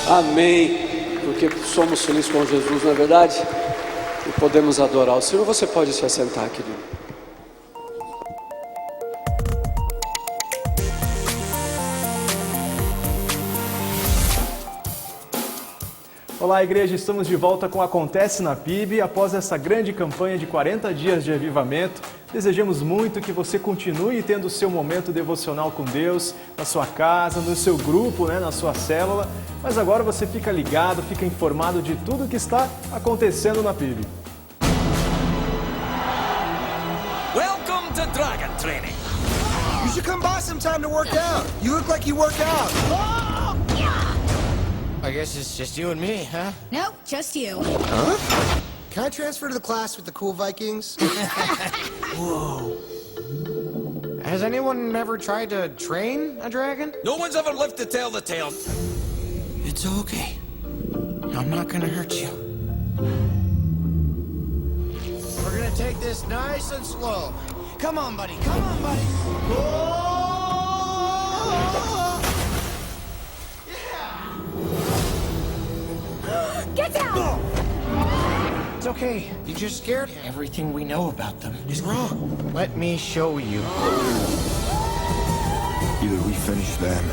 Amém. Porque somos felizes com Jesus, não é verdade? E podemos adorar o Senhor. Você pode se assentar, querido. Olá, igreja, estamos de volta com Acontece na PIB. Após essa grande campanha de 40 dias de avivamento, desejamos muito que você continue tendo o seu momento devocional com Deus, na sua casa, no seu grupo, na sua célula. Mas agora você fica ligado, fica informado de tudo que está acontecendo na PIB. Welcome to Dragon Training. You should come by sometime to work out. You look like you work out. I guess it's just you and me, huh? Nope, just you. Huh? Can I transfer to the class with the cool Vikings? Whoa. Has anyone ever tried to train a dragon? No one's ever lived to tell the tale. It's okay. I'm not gonna hurt you. We're gonna take this nice and slow. Come on, buddy. Come on, buddy. Whoa! Get down! It's okay. You're just scared. Everything we know about them is wrong. Let me show you. Either we finish them,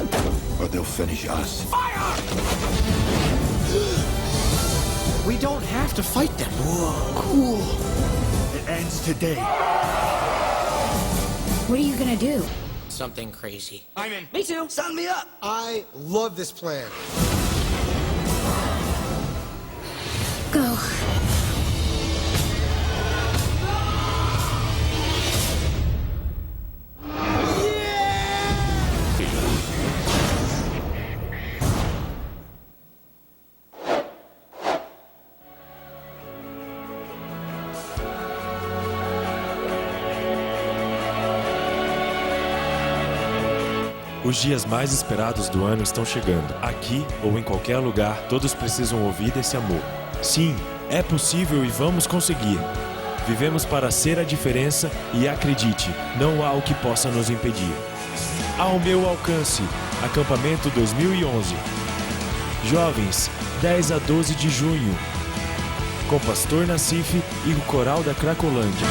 or they'll finish us. Fire! We don't have to fight them. Whoa. Cool. It ends today. What are you gonna do? Something crazy. I'm in. Me too. Sign me up. I love this plan. Go. Os dias mais esperados do ano estão chegando. Aqui ou em qualquer lugar, todos precisam ouvir desse amor. Sim, é possível e vamos conseguir. Vivemos para ser a diferença e acredite, não há o que possa nos impedir. Ao meu alcance, Acampamento 2011. Jovens, 10 a 12 de junho. Com Pastor Nassif e o Coral da Cracolândia.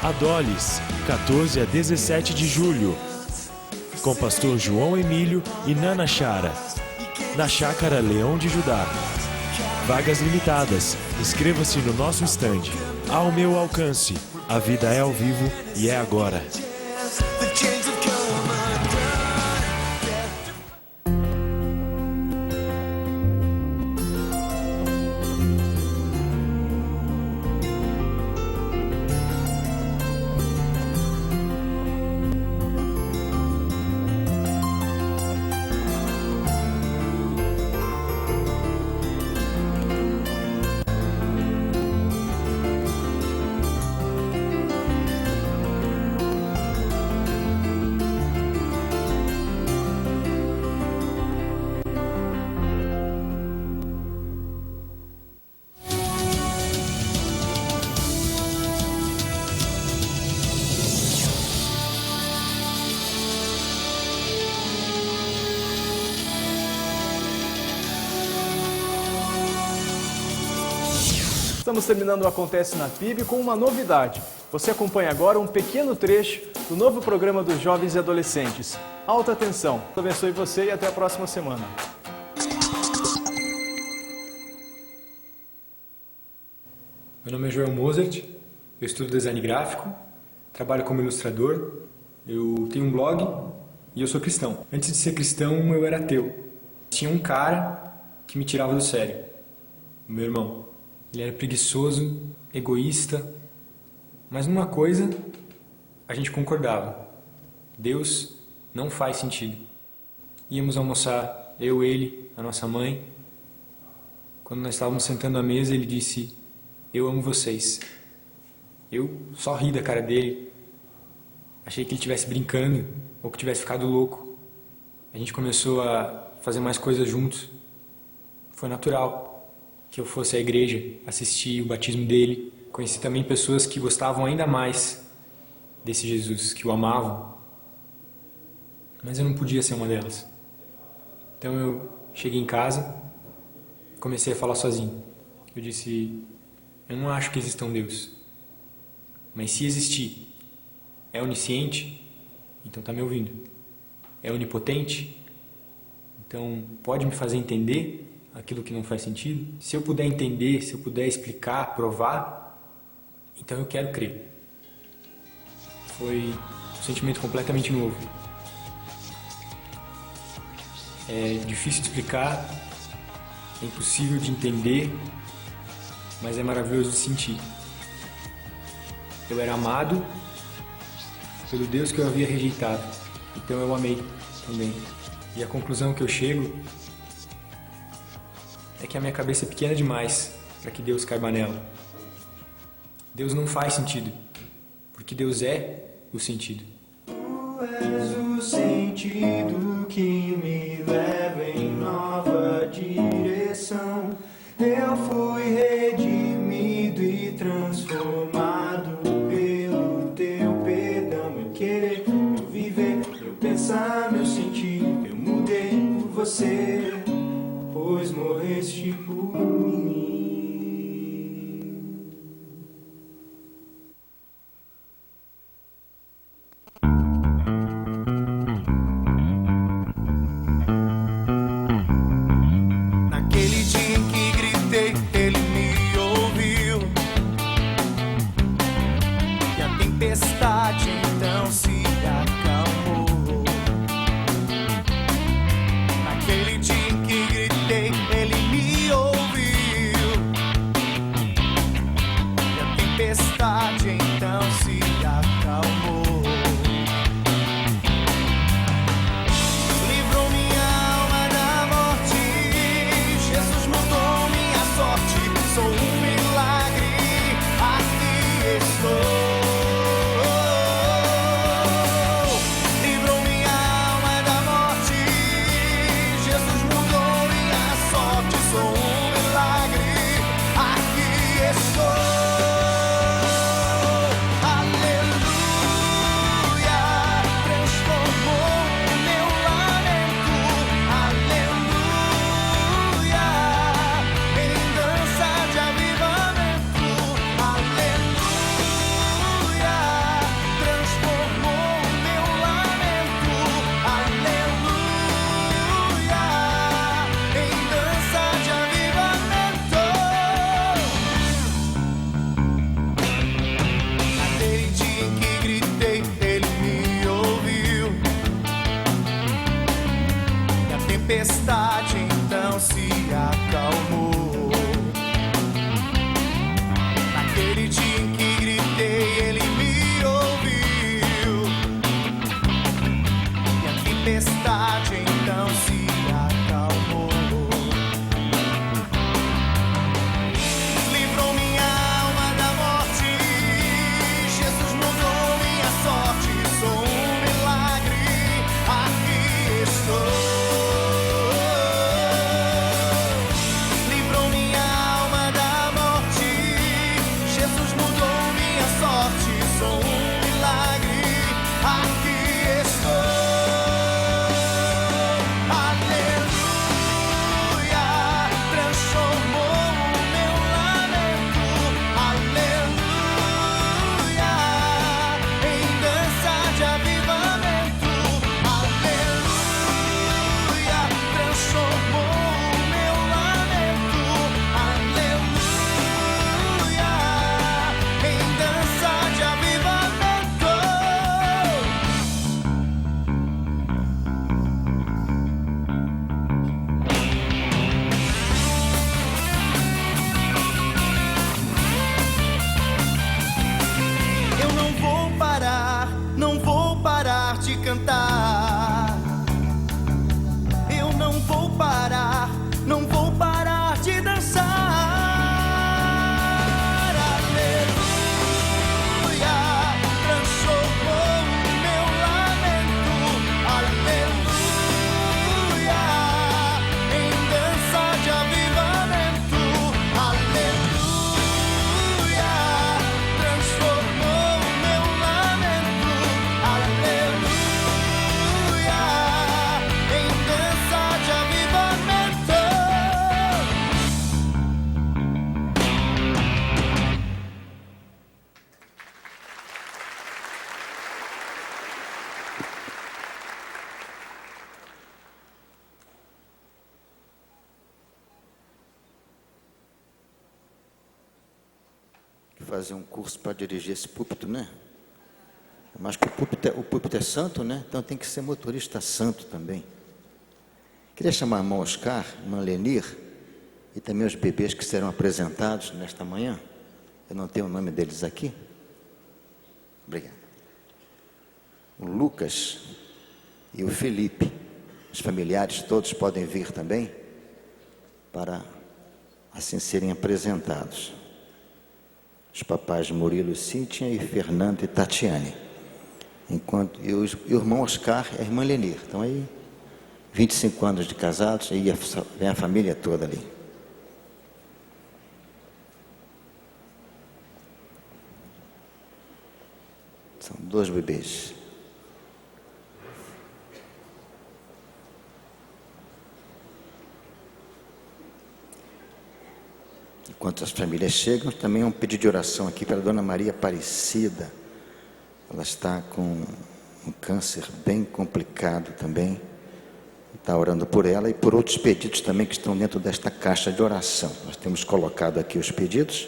Adolis, 14 a 17 de julho, com Pastor João Emílio e Nana Chara, na Chácara Leão de Judá. Vagas limitadas, inscreva-se no nosso estande. Ao meu alcance, a vida é ao vivo e é agora. Estamos terminando o Acontece na PIB com uma novidade. Você acompanha agora um pequeno trecho do novo programa dos jovens e adolescentes. Alta atenção. Deus abençoe você e até a próxima semana. Meu nome é Joel Mozart, eu estudo design gráfico, trabalho como ilustrador, eu tenho um blog e eu sou cristão. Antes de ser cristão, eu era ateu. Tinha um cara que me tirava do sério, o meu irmão. Ele era preguiçoso, egoísta, mas numa coisa a gente concordava. Deus não faz sentido. Íamos almoçar, eu, ele, a nossa mãe. Quando nós estávamos sentando à mesa, ele disse: "Eu amo vocês." Eu só ri da cara dele. Achei que ele estivesse brincando ou que tivesse ficado louco. A gente começou a fazer mais coisas juntos. Foi natural que eu fosse à igreja assistir o batismo dele. Conheci também pessoas que gostavam ainda mais desse Jesus, que o amavam. Mas eu não podia ser uma delas. Então eu cheguei em casa, comecei a falar sozinho. Eu disse, eu não acho que exista um Deus, mas se existir, é onisciente, então está me ouvindo. É onipotente, então pode me fazer entender aquilo que não faz sentido. Se eu puder entender, se eu puder explicar, provar, então eu quero crer. Foi um sentimento completamente novo. É difícil de explicar, é impossível de entender, mas é maravilhoso de sentir. Eu era amado pelo Deus que eu havia rejeitado, então eu amei também. E a conclusão que eu chego é que a minha cabeça é pequena demais para que Deus caiba nela. Deus não faz sentido, porque Deus é o sentido. Tu és o sentido que me leva em nova direção. Eu fui redimido e transformado pelo teu perdão. Meu querer, meu viver, meu pensar, meu sentir. Eu mudei por você, pois morreste por mim. Naquele dia em que gritei, ele me ouviu. E a tempestade então se acalmou. Naquele dia em que gritei, ele me ouviu. E a tempestade então se acalmou. Livrou minha alma da morte. Jesus mudou minha sorte. Sou um milagre, aqui estou. Livrou minha alma da morte. Jesus mudou minha sorte. Sou um milagre, aqui estou. Aleluia, transformou o meu lamento. Aleluia, em dança de avivamento. Aleluia, transformou o meu lamento. Aleluia, em dança de avivamento. Naquele dia em que gritei, ele me ouviu. E a tempestade então se acalmou. Naquele dia em que gritei, ele me ouviu. E a tempestade então se acalmou. Livrou minha alma da morte. Jesus mudou minha sorte. Sou um milagre, aqui estou. Livrou minha alma da morte. Jesus mudou minha sorte. Sou um milagre, aqui estou. fazer um curso para dirigir esse púlpito, né? Mas que o púlpito é santo, né? Então tem que ser motorista santo também. Queria chamar a irmã Oscar, irmã Lenir, e também os bebês que serão apresentados nesta manhã. Eu não tenho o nome deles aqui. Obrigado. O Lucas e o Felipe. Os familiares todos podem vir também, para assim serem apresentados. Os papais Murilo, Cíntia e Fernando e Tatiane. E o irmão Oscar e a irmã Lenir. Então aí, 25 anos de casados, aí vem a família toda ali. São 2 bebês. Enquanto as famílias chegam, também é um pedido de oração aqui para a Dona Maria Aparecida. Ela está com um câncer bem complicado também. Está orando por ela e por outros pedidos também que estão dentro desta caixa de oração. Nós temos colocado aqui os pedidos.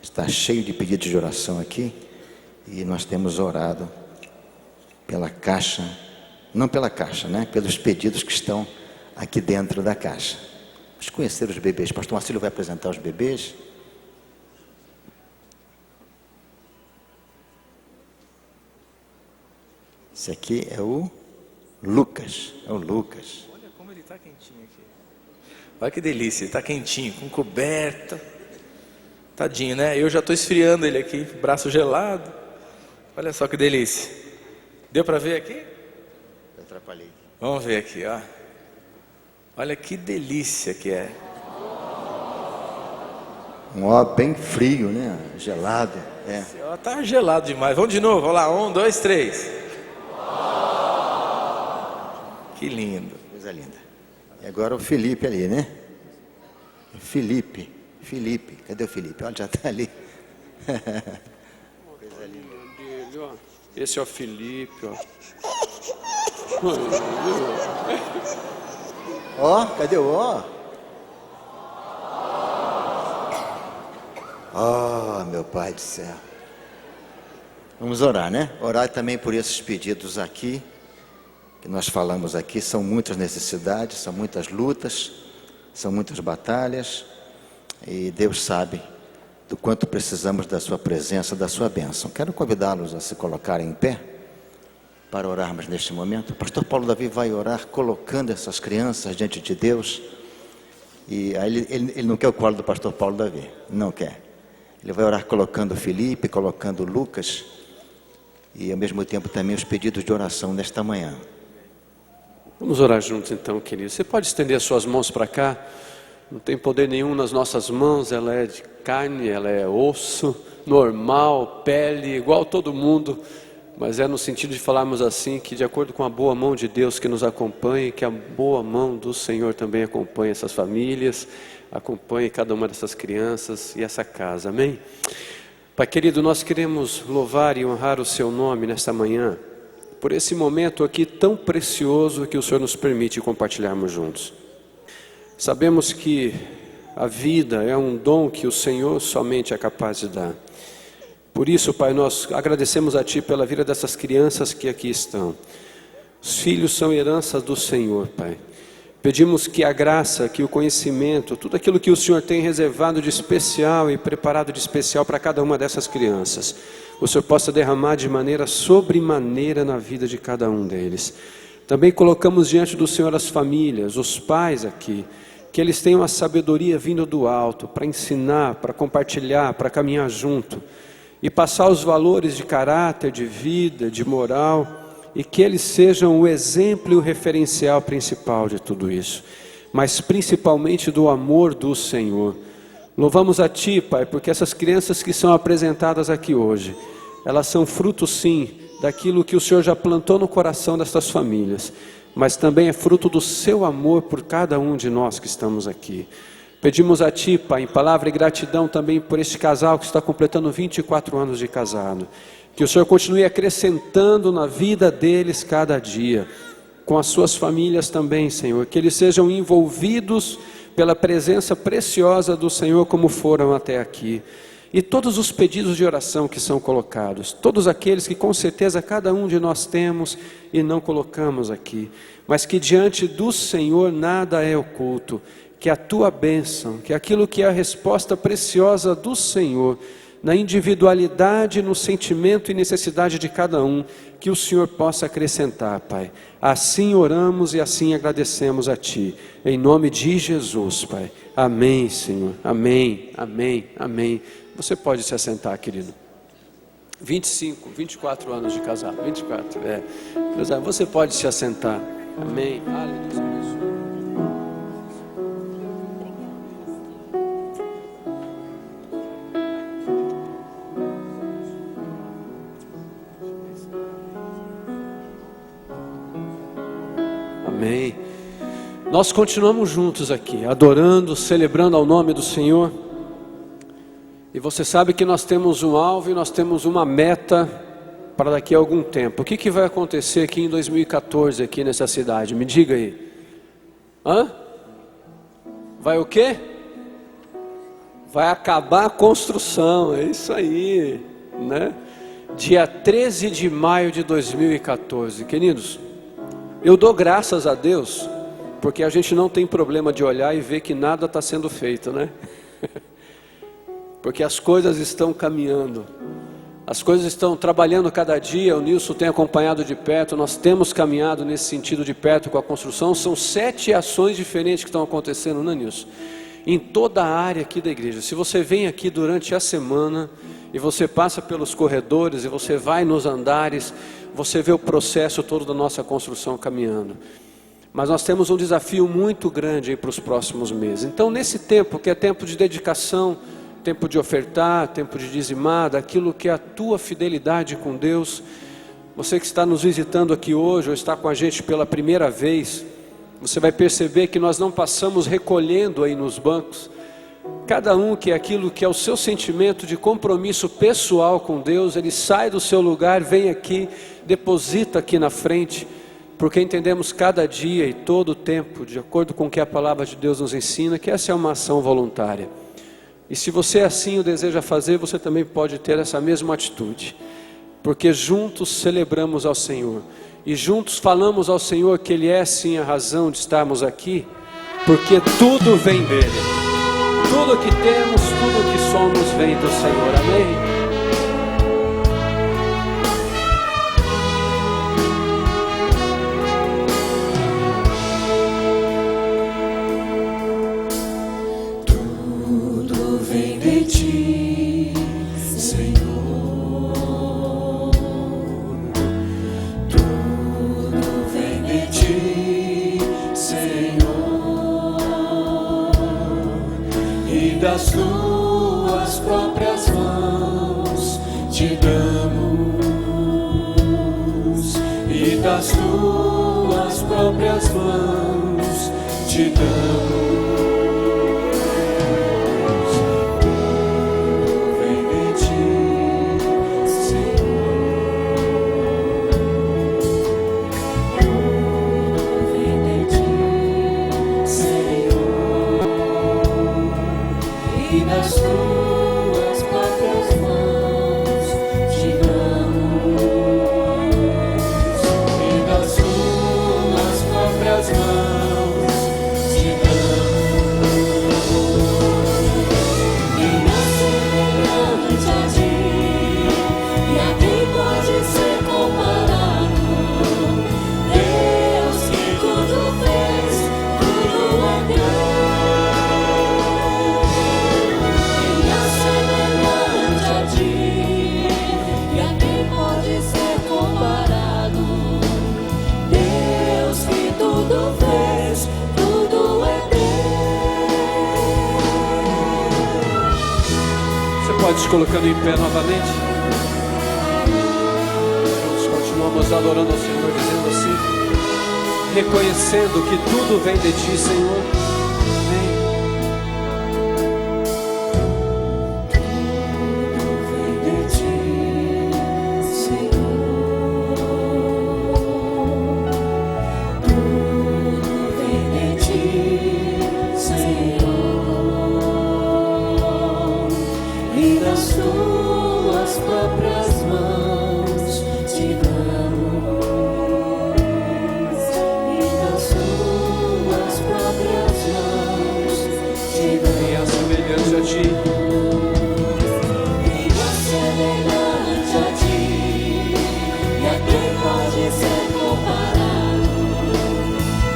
Está cheio de pedidos de oração aqui. E nós temos orado pela caixa, não pela caixa, né? Pelos pedidos que estão aqui dentro da caixa. Vamos conhecer os bebês. Pastor Marcílio vai apresentar os bebês. Esse aqui é o Lucas. É o Lucas. Olha como ele está quentinho aqui. Olha que delícia, ele está quentinho, com coberta. Tadinho, né? Eu já estou esfriando ele aqui, braço gelado. Olha só que delícia. Deu para ver aqui? Eu atrapalhei. Vamos ver aqui, ó. Olha que delícia que é. Um ó bem frio, né? Gelado. É. Esse ó tá gelado demais. Vamos de novo, vamos lá. 1, 2, 3. Que lindo. Coisa linda. E agora o Felipe ali, né? Felipe. Cadê o Felipe? Olha, já está ali. Coisa linda. Esse é o Felipe, ó. Ó, cadê o ó? Oh, meu Pai do céu. Vamos orar, né? Orar também por esses pedidos aqui, que nós falamos aqui. São muitas necessidades, são muitas lutas, são muitas batalhas. E Deus sabe do quanto precisamos da sua presença, da sua bênção. Quero convidá-los a se colocarem em pé para orarmos neste momento. O pastor Paulo Davi vai orar colocando essas crianças diante de Deus. E aí ele não quer o colo do pastor Paulo Davi, não quer. Ele vai orar colocando o Felipe, colocando o Lucas e ao mesmo tempo também os pedidos de oração nesta manhã. Vamos orar juntos então, querido. Você pode estender as suas mãos para cá. Não tem poder nenhum nas nossas mãos, ela é de carne, ela é osso, normal, pele, igual todo mundo, mas é no sentido de falarmos assim, que de acordo com a boa mão de Deus que nos acompanha, que a boa mão do Senhor também acompanhe essas famílias, acompanhe cada uma dessas crianças e essa casa, amém? Pai querido, nós queremos louvar e honrar o seu nome nesta manhã, por esse momento aqui tão precioso que o Senhor nos permite compartilharmos juntos. Sabemos que a vida é um dom que o Senhor somente é capaz de dar. Por isso, Pai, nós agradecemos a Ti pela vida dessas crianças que aqui estão. Os filhos são heranças do Senhor, Pai. Pedimos que a graça, que o conhecimento, tudo aquilo que o Senhor tem reservado de especial e preparado de especial para cada uma dessas crianças, o Senhor possa derramar de maneira sobremaneira na vida de cada um deles. Também colocamos diante do Senhor as famílias, os pais aqui, que eles tenham a sabedoria vindo do alto para ensinar, para compartilhar, para caminhar junto e passar os valores de caráter, de vida, de moral, e que eles sejam o exemplo e o referencial principal de tudo isso, mas principalmente do amor do Senhor. Louvamos a Ti, Pai, porque essas crianças que são apresentadas aqui hoje, elas são fruto sim daquilo que o Senhor já plantou no coração dessas famílias, mas também é fruto do seu amor por cada um de nós que estamos aqui. Pedimos a Ti, Pai, em palavra e gratidão também por este casal que está completando 24 anos de casado. Que o Senhor continue acrescentando na vida deles cada dia, com as suas famílias também, Senhor. Que eles sejam envolvidos pela presença preciosa do Senhor como foram até aqui. E todos os pedidos de oração que são colocados, todos aqueles que com certeza cada um de nós temos e não colocamos aqui, mas que diante do Senhor nada é oculto, que a tua bênção, que aquilo que é a resposta preciosa do Senhor, na individualidade, no sentimento e necessidade de cada um, que o Senhor possa acrescentar, Pai. Assim oramos e assim agradecemos a Ti, em nome de Jesus, Pai. Amém, Senhor. Amém, amém, amém. Você pode se assentar, querido. 24 anos de casado, 24, Você pode se assentar. Amém. Aleluia. Amém. Nós continuamos juntos aqui, adorando, celebrando ao nome do Senhor. E você sabe que nós temos um alvo e nós temos uma meta para daqui a algum tempo. O que vai acontecer aqui em 2014, aqui nessa cidade? Me diga aí. Vai o quê? Vai acabar a construção, é isso aí, né? Dia 13 de maio de 2014, queridos. Eu dou graças a Deus, porque a gente não tem problema de olhar e ver que nada está sendo feito, né? Porque as coisas estão caminhando, as coisas estão trabalhando cada dia. O Nilson tem acompanhado de perto, nós temos caminhado nesse sentido de perto com a construção. São 7 ações diferentes que estão acontecendo, né, Nilson? Em toda a área aqui da igreja. Se você vem aqui durante a semana e você passa pelos corredores e você vai nos andares, você vê o processo todo da nossa construção caminhando. Mas nós temos um desafio muito grande aí para os próximos meses. Então, nesse tempo, que é tempo de dedicação, tempo de ofertar, tempo de dizimar, daquilo que é a tua fidelidade com Deus. Você que está nos visitando aqui hoje, ou está com a gente pela primeira vez, você vai perceber que nós não passamos recolhendo aí nos bancos. Cada um que é aquilo que é o seu sentimento de compromisso pessoal com Deus, ele sai do seu lugar, vem aqui, deposita aqui na frente, porque entendemos cada dia e todo o tempo, de acordo com o que a palavra de Deus nos ensina, que essa é uma ação voluntária. E se você assim o deseja fazer, você também pode ter essa mesma atitude, porque juntos celebramos ao Senhor, e juntos falamos ao Senhor que Ele é sim a razão de estarmos aqui, porque tudo vem dEle, tudo que temos, tudo que somos vem do Senhor, amém? Das tuas próprias mãos te damos, e das tuas próprias mãos te damos. Vem de ti, Senhor. Vem de ti, Senhor. E das tuas próprias mãos te damos, e das tuas próprias mãos te damos. Quem é semelhante a ti, e a quem pode ser comparado? Deus que tudo fez, tudo é teu. Pode se colocando em pé novamente. Nós continuamos adorando ao Senhor, dizendo assim, reconhecendo que tudo vem de ti, Senhor. Tudo vem de ti, Senhor. Tudo vem de ti, Senhor. E das ti. Semelhante a ti, e a quem pode ser comparado?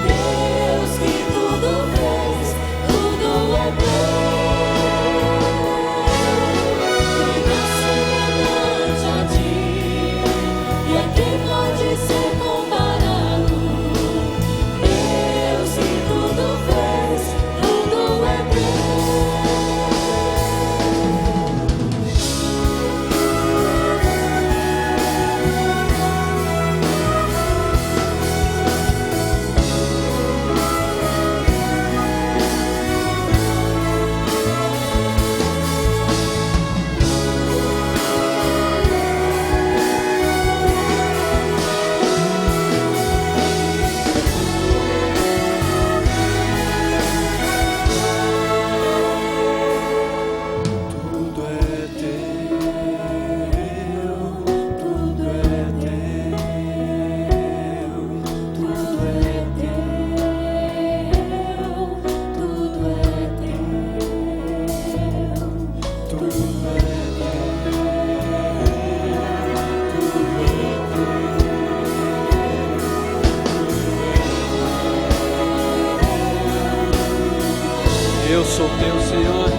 Deus que tudo fez, tudo é teu. Semelhante a ti, e a quem pode ser comparado? Deus que tudo fez, tudo é teu. Tudo é teu, tudo é teu, tudo é Tudo é teu, tudo é teu. Eu sou teu, Senhor.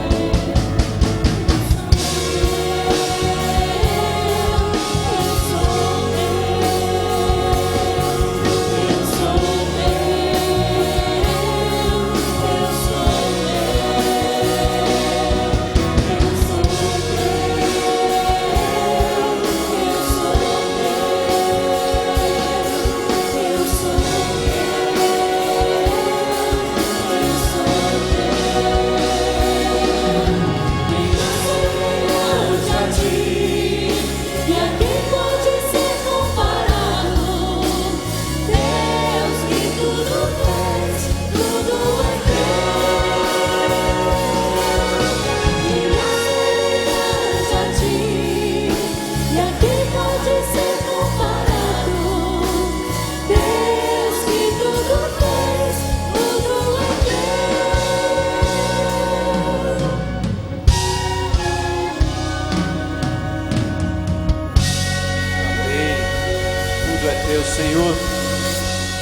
Tudo é teu, Senhor.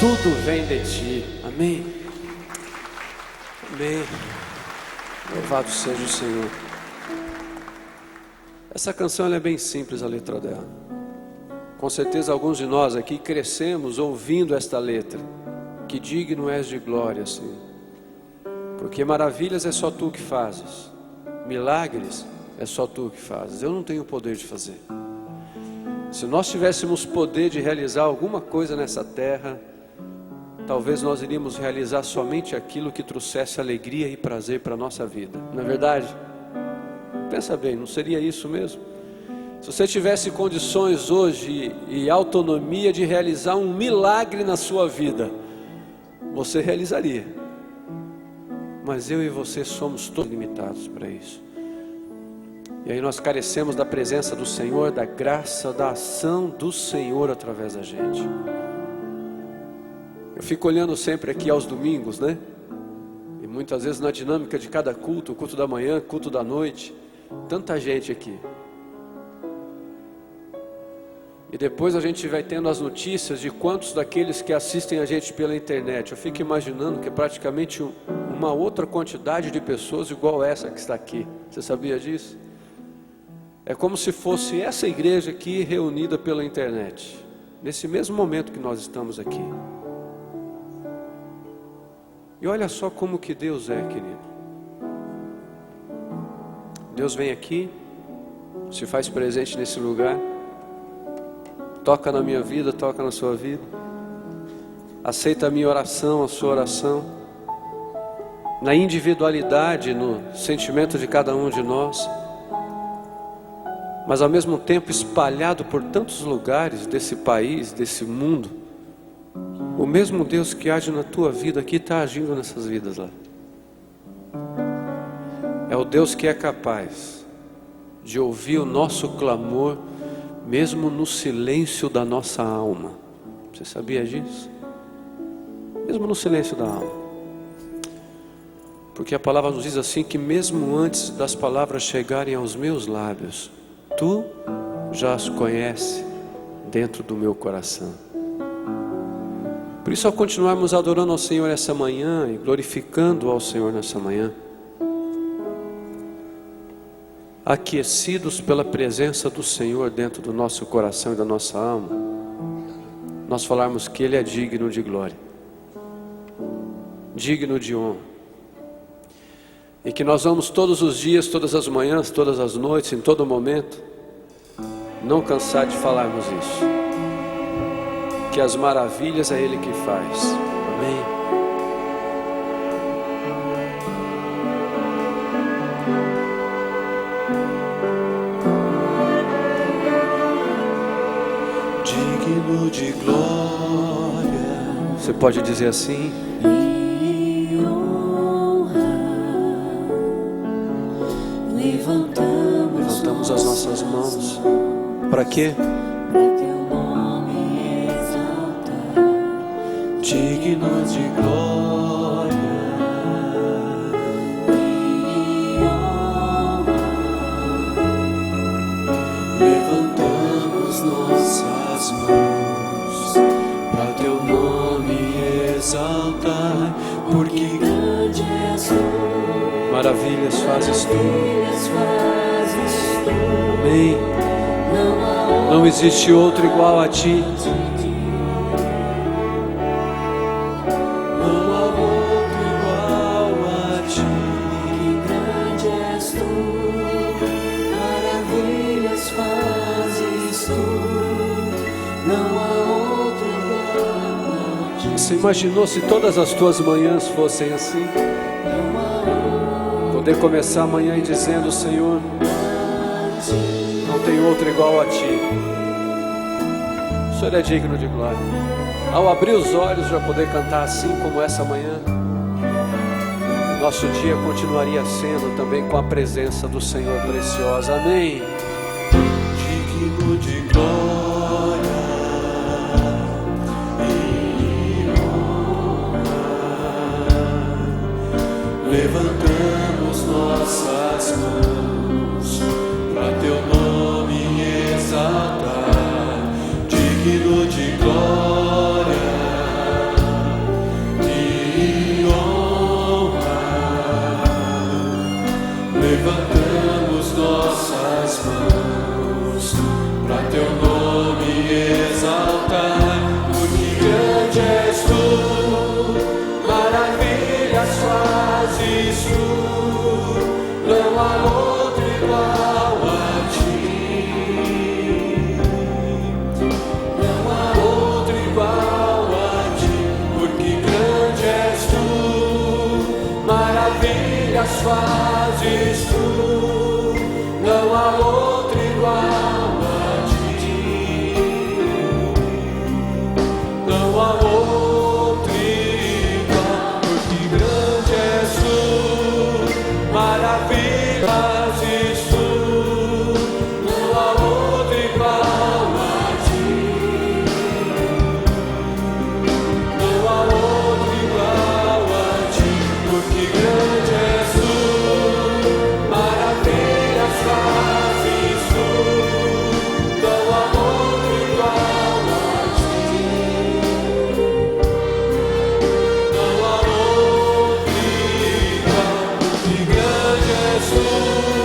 Tudo vem de ti. Amém. Amém. Louvado seja o Senhor. Essa canção ela é bem simples, a letra dela. Com certeza alguns de nós aqui crescemos ouvindo esta letra. Que digno és de glória, Senhor. Porque maravilhas é só tu que fazes. Milagres é só tu que fazes. Eu não tenho o poder de fazer. Se nós tivéssemos poder de realizar alguma coisa nessa terra, talvez nós iríamos realizar somente aquilo que trouxesse alegria e prazer para a nossa vida. Não é verdade? Pensa bem, não seria isso mesmo? Se você tivesse condições hoje e autonomia de realizar um milagre na sua vida, você realizaria. Mas eu e você somos todos limitados para isso. E aí nós carecemos da presença do Senhor, da graça, da ação do Senhor através da gente. Eu fico olhando sempre aqui aos domingos, né? E muitas vezes na dinâmica de cada culto, culto da manhã, culto da noite, tanta gente aqui. E depois a gente vai tendo as notícias de quantos daqueles que assistem a gente pela internet. Eu fico imaginando que é praticamente uma outra quantidade de pessoas igual essa que está aqui. Você sabia disso? É como se fosse essa igreja aqui reunida pela internet, nesse mesmo momento que nós estamos aqui. E olha só como que Deus é, querido. Deus vem aqui, se faz presente nesse lugar, toca na minha vida, toca na sua vida, aceita a minha oração, a sua oração, na individualidade, no sentimento de cada um de nós, mas ao mesmo tempo espalhado por tantos lugares desse país, desse mundo. O mesmo Deus que age na tua vida aqui está agindo nessas vidas lá. É o Deus que é capaz de ouvir o nosso clamor, mesmo no silêncio da nossa alma. Você sabia disso? Mesmo no silêncio da alma. Porque a palavra nos diz assim, que mesmo antes das palavras chegarem aos meus lábios, Tu já as conhece dentro do meu coração. Por isso, ao continuarmos adorando ao Senhor essa manhã e glorificando ao Senhor nessa manhã, aquecidos pela presença do Senhor dentro do nosso coração e da nossa alma, nós falarmos que Ele é digno de glória, digno de honra, e que nós vamos todos os dias, todas as manhãs, todas as noites, em todo momento, não cansar de falarmos isso, que as maravilhas é Ele que faz. Amém. Digno de glória. Você pode dizer assim: levantamos as nossas mãos. Para quê? Digno de glória. Levantamos nossas mãos para teu nome exaltar, porque grande és tu. Maravilhas fazes tu. Amém. Não existe outro igual a ti. Não há outro igual a ti. Que grande és tu. Maravilhas fazes tu. Não há outro igual a ti. Você imaginou se todas as tuas manhãs fossem assim? Poder começar amanhã e dizendo: Senhor, não tem outro igual a ti. O Senhor é digno de glória. Ao abrir os olhos, já poder cantar assim como essa manhã, nosso dia continuaria sendo também com a presença do Senhor preciosa. Amém. Digno de glória e honra. Levantamos nossas mãos para teu nome exaltar. Digno de glória e honra. Levantamos nossas mãos para teu nome exaltar, porque grande és tu, maravilhas fazes tu, não há outro igual a ti, não há outro igual a ti, porque grande és tu, maravilhas fazes tu, não há outro igual a ti, não há outro igual, porque grande és tu, maravilhas fazes tu, não há outro igual a ti, não há outro igual a ti, porque grande és tu, maravilhas fazes tu, não há outro igual a ti, não há outro igual, porque grande és tu.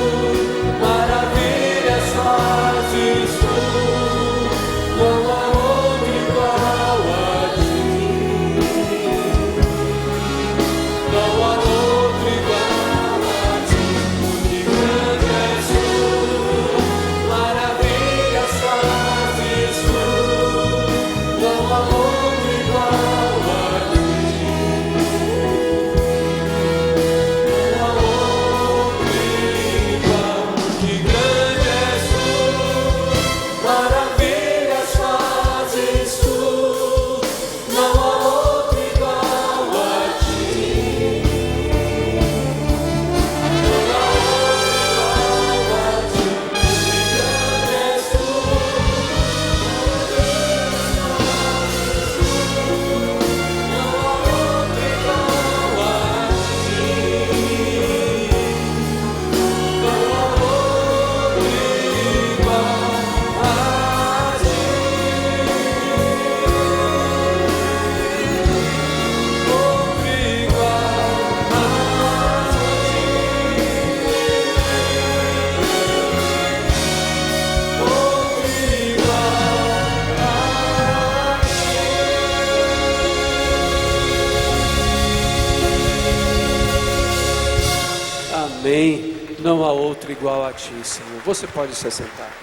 Amém. Não há outro igual a Ti, Senhor. Você pode se assentar.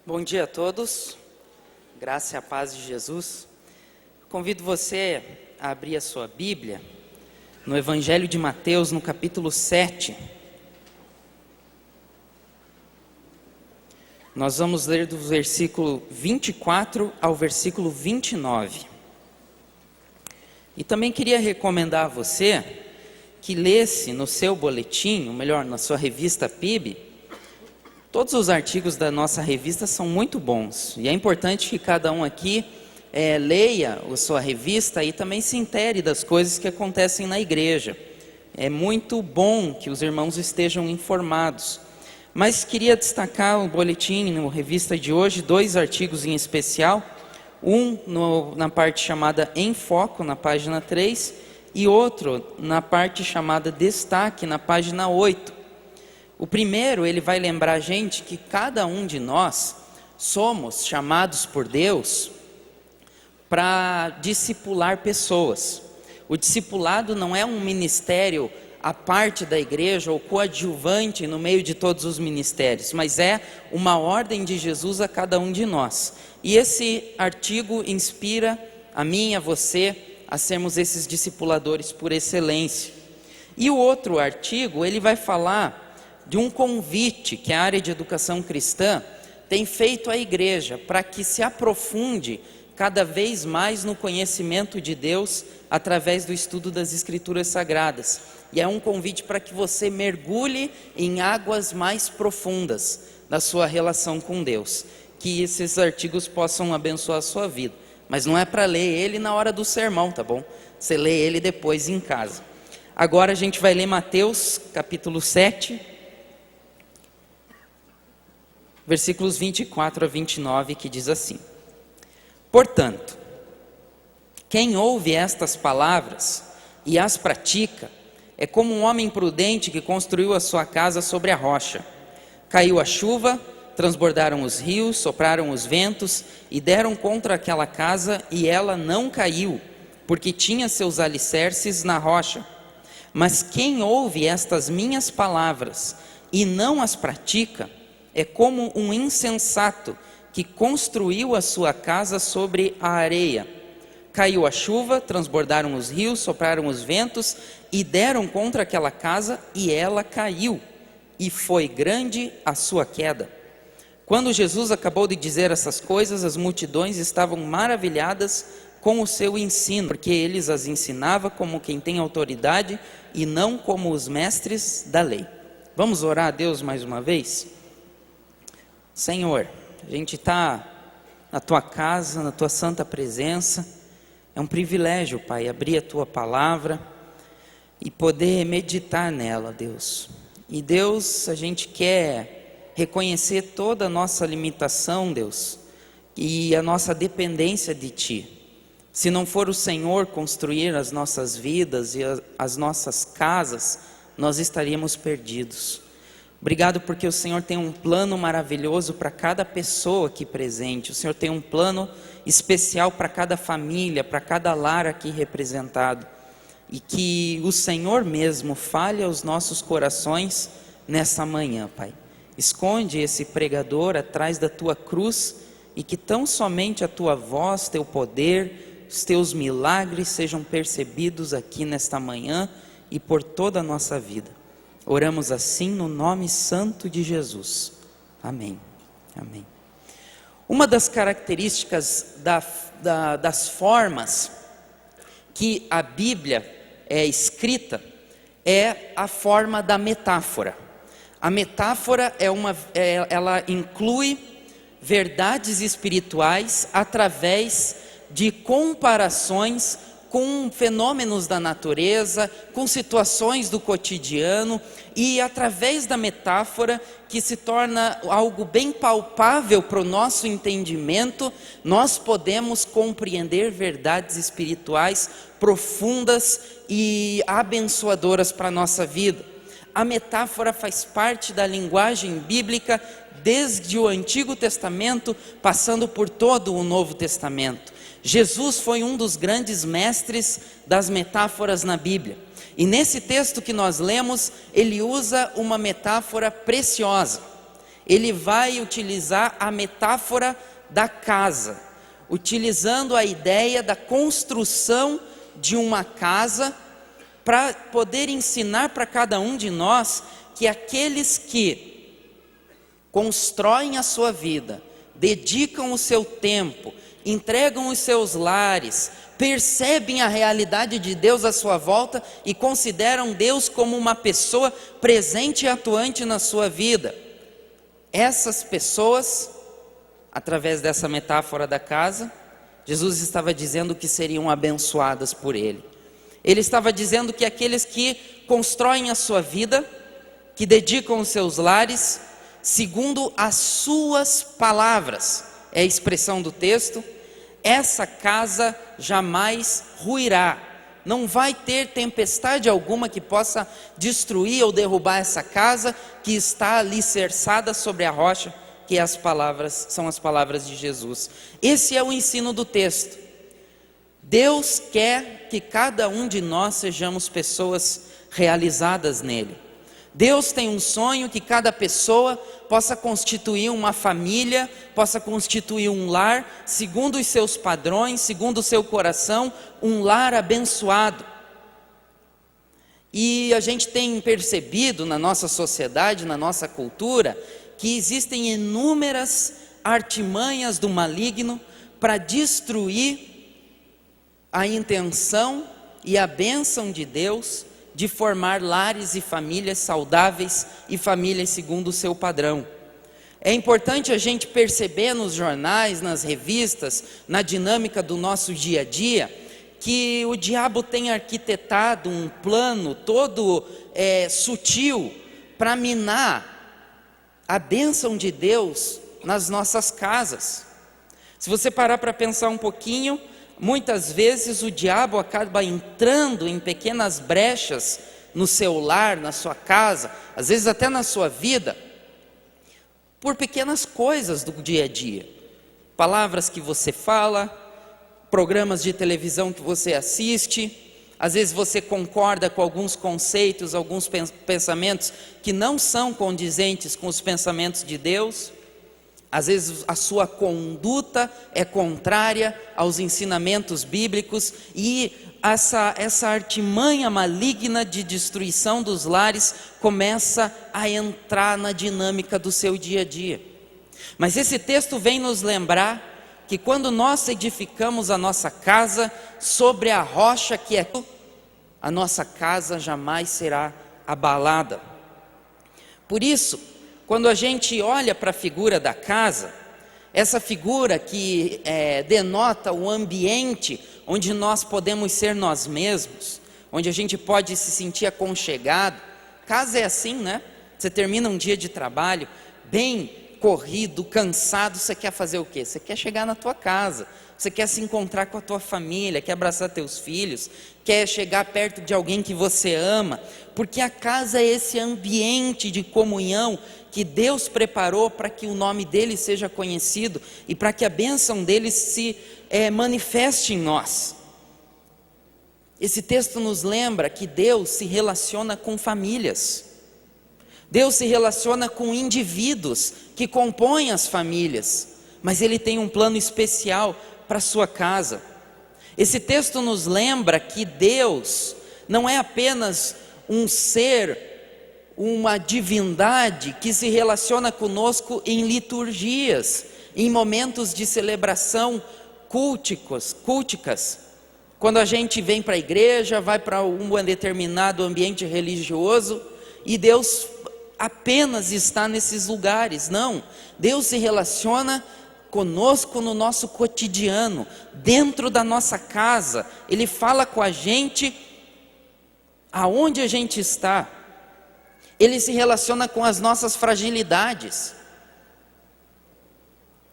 Bom dia a todos, graça e a paz de Jesus. Convido você a abrir a sua Bíblia no Evangelho de Mateus, no capítulo 7. Nós vamos ler do versículo 24 ao versículo 29. E também queria recomendar a você que lesse no seu boletim, ou melhor, na sua revista PIB. Todos os artigos da nossa revista são muito bons, e é importante que cada um aqui leia a sua revista e também se intere das coisas que acontecem na igreja. É muito bom que os irmãos estejam informados. Mas queria destacar o boletim, na revista de hoje, 2 artigos em especial. Um na parte chamada Em Foco, na página 3, e outro na parte chamada Destaque, na página 8. O primeiro, ele vai lembrar a gente que cada um de nós somos chamados por Deus para discipular pessoas. O discipulado não é um ministério à parte da igreja ou coadjuvante no meio de todos os ministérios, mas é uma ordem de Jesus a cada um de nós. E esse artigo inspira a mim e a você a sermos esses discipuladores por excelência. E o outro artigo, ele vai falar de um convite que a área de educação cristã tem feito à igreja para que se aprofunde cada vez mais no conhecimento de Deus através do estudo das Escrituras Sagradas. E é um convite para que você mergulhe em águas mais profundas da sua relação com Deus. Que esses artigos possam abençoar a sua vida. Mas não é para ler ele na hora do sermão, tá bom? Você lê ele depois em casa. Agora a gente vai ler Mateus capítulo 7, versículos 24 a 29, que diz assim: Portanto, quem ouve estas palavras e as pratica, é como um homem prudente que construiu a sua casa sobre a rocha. Caiu a chuva, transbordaram os rios, sopraram os ventos e deram contra aquela casa, e ela não caiu, porque tinha seus alicerces na rocha. Mas quem ouve estas minhas palavras e não as pratica, é como um insensato que construiu a sua casa sobre a areia. Caiu a chuva, transbordaram os rios, sopraram os ventos e deram contra aquela casa, e ela caiu, e foi grande a sua queda. Quando Jesus acabou de dizer essas coisas, as multidões estavam maravilhadas com o seu ensino, porque ele as ensinava como quem tem autoridade e não como os mestres da lei. Vamos orar a Deus mais uma vez? Senhor, a gente está na Tua casa, na Tua santa presença. É um privilégio, Pai, abrir a Tua palavra e poder meditar nela, Deus. E Deus, a gente quer reconhecer toda a nossa limitação, Deus, e a nossa dependência de Ti. Se não for o Senhor construir as nossas vidas e as nossas casas, nós estaríamos perdidos. Obrigado porque o Senhor tem um plano maravilhoso para cada pessoa aqui presente. O Senhor tem um plano especial para cada família, para cada lar aqui representado. E que o Senhor mesmo fale aos nossos corações nessa manhã, Pai. Esconde esse pregador atrás da Tua cruz e que tão somente a Tua voz, Teu poder, os Teus milagres sejam percebidos aqui nesta manhã e por toda a nossa vida. Oramos assim no nome santo de Jesus. Amém. Amém. Uma das características das formas que a Bíblia é escrita é a forma da metáfora. A metáfora ela inclui verdades espirituais através de comparações com fenômenos da natureza, com situações do cotidiano, e através da metáfora, que se torna algo bem palpável para o nosso entendimento, nós podemos compreender verdades espirituais profundas e abençoadoras para a nossa vida. A metáfora faz parte da linguagem bíblica desde o Antigo Testamento, passando por todo o Novo Testamento. Jesus foi um dos grandes mestres das metáforas na Bíblia. E nesse texto que nós lemos, ele usa uma metáfora preciosa. Ele vai utilizar a metáfora da casa, utilizando a ideia da construção de uma casa, para poder ensinar para cada um de nós que aqueles que constroem a sua vida, dedicam o seu tempo, entregam os seus lares, percebem a realidade de Deus à sua volta e consideram Deus como uma pessoa presente e atuante na sua vida. Essas pessoas, através dessa metáfora da casa, Jesus estava dizendo que seriam abençoadas por Ele. Ele estava dizendo que aqueles que constroem a sua vida, que dedicam os seus lares, segundo as suas palavras, é a expressão do texto, essa casa jamais ruirá. Não vai ter tempestade alguma que possa destruir ou derrubar essa casa que está alicerçada sobre a rocha, que são as palavras de Jesus. Esse é o ensino do texto. Deus quer que cada um de nós sejamos pessoas realizadas nele. Deus tem um sonho que cada pessoa possa constituir uma família, possa constituir um lar, segundo os seus padrões, segundo o seu coração, um lar abençoado. E a gente tem percebido na nossa sociedade, na nossa cultura, que existem inúmeras artimanhas do maligno para destruir a intenção e a bênção de Deus de formar lares e famílias saudáveis e famílias segundo o seu padrão. É importante a gente perceber nos jornais, nas revistas, na dinâmica do nosso dia a dia, que o diabo tem arquitetado um plano todo sutil para minar a bênção de Deus nas nossas casas. Se você parar para pensar um pouquinho, muitas vezes o diabo acaba entrando em pequenas brechas no seu lar, na sua casa, às vezes até na sua vida, por pequenas coisas do dia a dia. Palavras que você fala, programas de televisão que você assiste, às vezes você concorda com alguns conceitos, alguns pensamentos que não são condizentes com os pensamentos de Deus. Às vezes a sua conduta é contrária aos ensinamentos bíblicos e essa artimanha maligna de destruição dos lares começa a entrar na dinâmica do seu dia a dia. Mas esse texto vem nos lembrar que quando nós edificamos a nossa casa sobre a rocha que é a nossa casa jamais será abalada. Por isso, quando a gente olha para a figura da casa, essa figura que denota o ambiente onde nós podemos ser nós mesmos, onde a gente pode se sentir aconchegado. Casa é assim, né? Você termina um dia de trabalho bem corrido, cansado, você quer fazer o quê? Você quer chegar na tua casa, você quer se encontrar com a tua família, quer abraçar teus filhos, quer chegar perto de alguém que você ama, porque a casa é esse ambiente de comunhão que Deus preparou para que o nome dele seja conhecido e para que a bênção dele se manifeste em nós. Esse texto nos lembra que Deus se relaciona com famílias. Deus se relaciona com indivíduos que compõem as famílias, mas Ele tem um plano especial para a sua casa. Esse texto nos lembra que Deus não é apenas um ser, uma divindade que se relaciona conosco em liturgias, em momentos de celebração culticas. Quando a gente vem para a igreja, vai para um determinado ambiente religioso e Deus apenas está nesses lugares. Não, Deus se relaciona conosco no nosso cotidiano, dentro da nossa casa. Ele fala com a gente aonde a gente está. Ele se relaciona com as nossas fragilidades.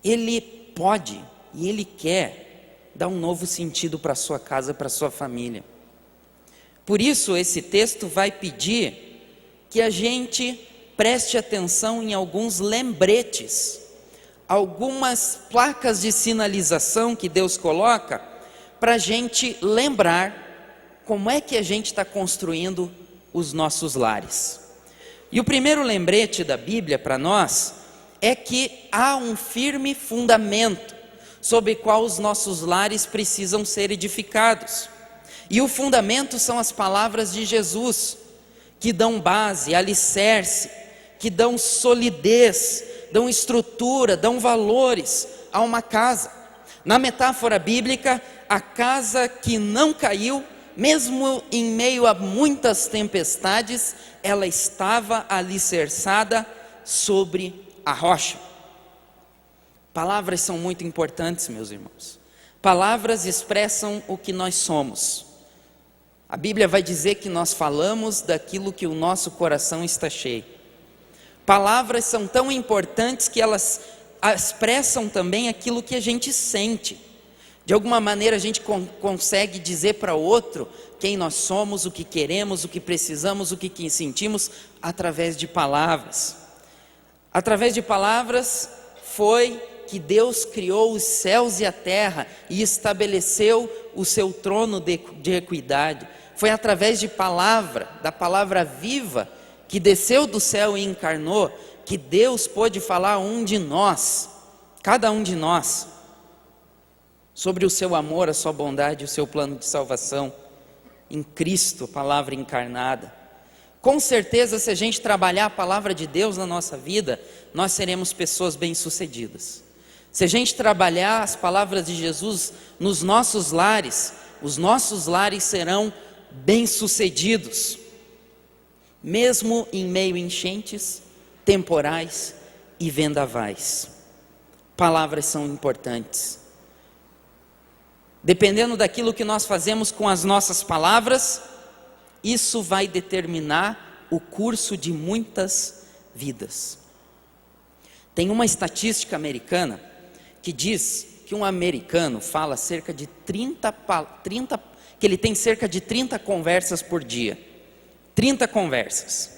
Ele pode e Ele quer dar um novo sentido para a sua casa, para a sua família. Por isso esse texto vai pedir que a gente preste atenção em alguns lembretes, algumas placas de sinalização que Deus coloca para a gente lembrar como é que a gente está construindo os nossos lares. E o primeiro lembrete da Bíblia para nós é que há um firme fundamento sobre o qual os nossos lares precisam ser edificados. E o fundamento são as palavras de Jesus, que dão base, alicerce, que dão solidez, dão estrutura, dão valores a uma casa. Na metáfora bíblica, a casa que não caiu, mesmo em meio a muitas tempestades, ela estava alicerçada sobre a rocha. Palavras são muito importantes, meus irmãos. Palavras expressam o que nós somos. A Bíblia vai dizer que nós falamos daquilo que o nosso coração está cheio. Palavras são tão importantes que elas expressam também aquilo que a gente sente. De alguma maneira a gente consegue dizer para o outro quem nós somos, o que queremos, o que precisamos, o que sentimos, através de palavras. Através de palavras foi que Deus criou os céus e a terra e estabeleceu o seu trono de equidade. Foi através de palavra, da palavra viva, que desceu do céu e encarnou, que Deus pôde falar a um de nós, cada um de nós, sobre o seu amor, a sua bondade, o seu plano de salvação em Cristo, a palavra encarnada. Com certeza, se a gente trabalhar a palavra de Deus na nossa vida, nós seremos pessoas bem-sucedidas. Se a gente trabalhar as palavras de Jesus nos nossos lares, os nossos lares serão bem-sucedidos, mesmo em meio a enchentes, temporais e vendavais. Palavras são importantes. Dependendo daquilo que nós fazemos com as nossas palavras, isso vai determinar o curso de muitas vidas. Tem uma estatística americana que diz que um americano fala cerca de 30 que ele tem cerca de 30 conversas por dia. 30 conversas.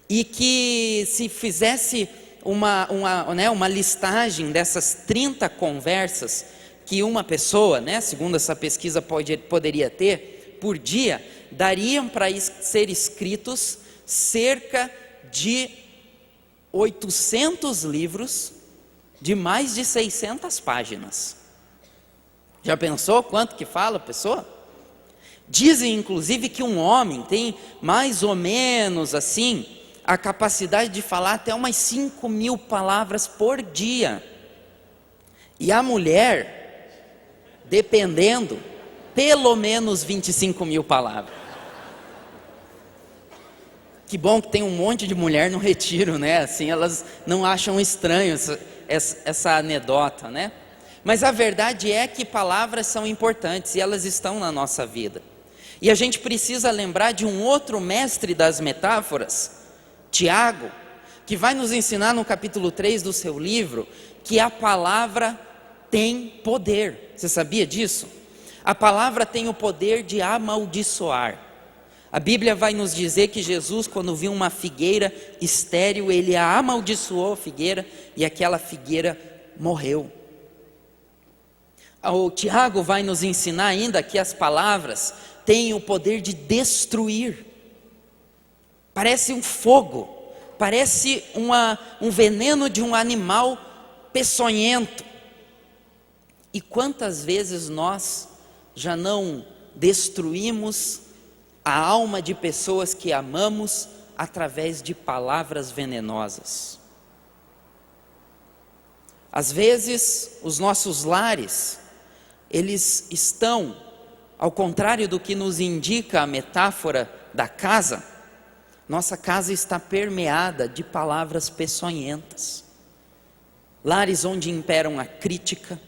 E que se fizesse uma listagem dessas 30 conversas que uma pessoa, segundo essa pesquisa, poderia ter por dia, dariam para ser escritos cerca de 800 livros de mais de 600 páginas. Já pensou quanto que fala a pessoa? Dizem inclusive que um homem tem mais ou menos assim a capacidade de falar até umas 5.000 palavras por dia. E a mulher, dependendo, pelo menos 25.000 palavras. Que bom que tem um monte de mulher no retiro, assim elas não acham estranho essa anedota, Mas a verdade é que palavras são importantes e elas estão na nossa vida. E a gente precisa lembrar de um outro mestre das metáforas, Tiago, que vai nos ensinar no capítulo 3 do seu livro, que a palavra tem poder. Você sabia disso? A palavra tem o poder de amaldiçoar. A Bíblia vai nos dizer que Jesus, quando viu uma figueira estéril, ele a amaldiçoou a figueira e aquela figueira morreu. O Tiago vai nos ensinar ainda que as palavras têm o poder de destruir. Parece um fogo, parece um veneno de um animal peçonhento. E quantas vezes nós já não destruímos a alma de pessoas que amamos através de palavras venenosas? Às vezes, os nossos lares, eles estão, ao contrário do que nos indica a metáfora da casa, nossa casa está permeada de palavras peçonhentas. Lares onde imperam a crítica,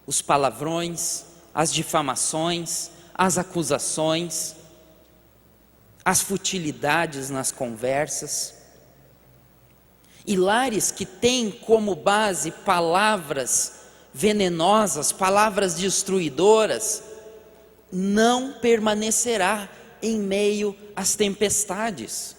os palavrões, as difamações, as acusações, as futilidades nas conversas. E lares que têm como base palavras venenosas, palavras destruidoras, não permanecerá em meio às tempestades.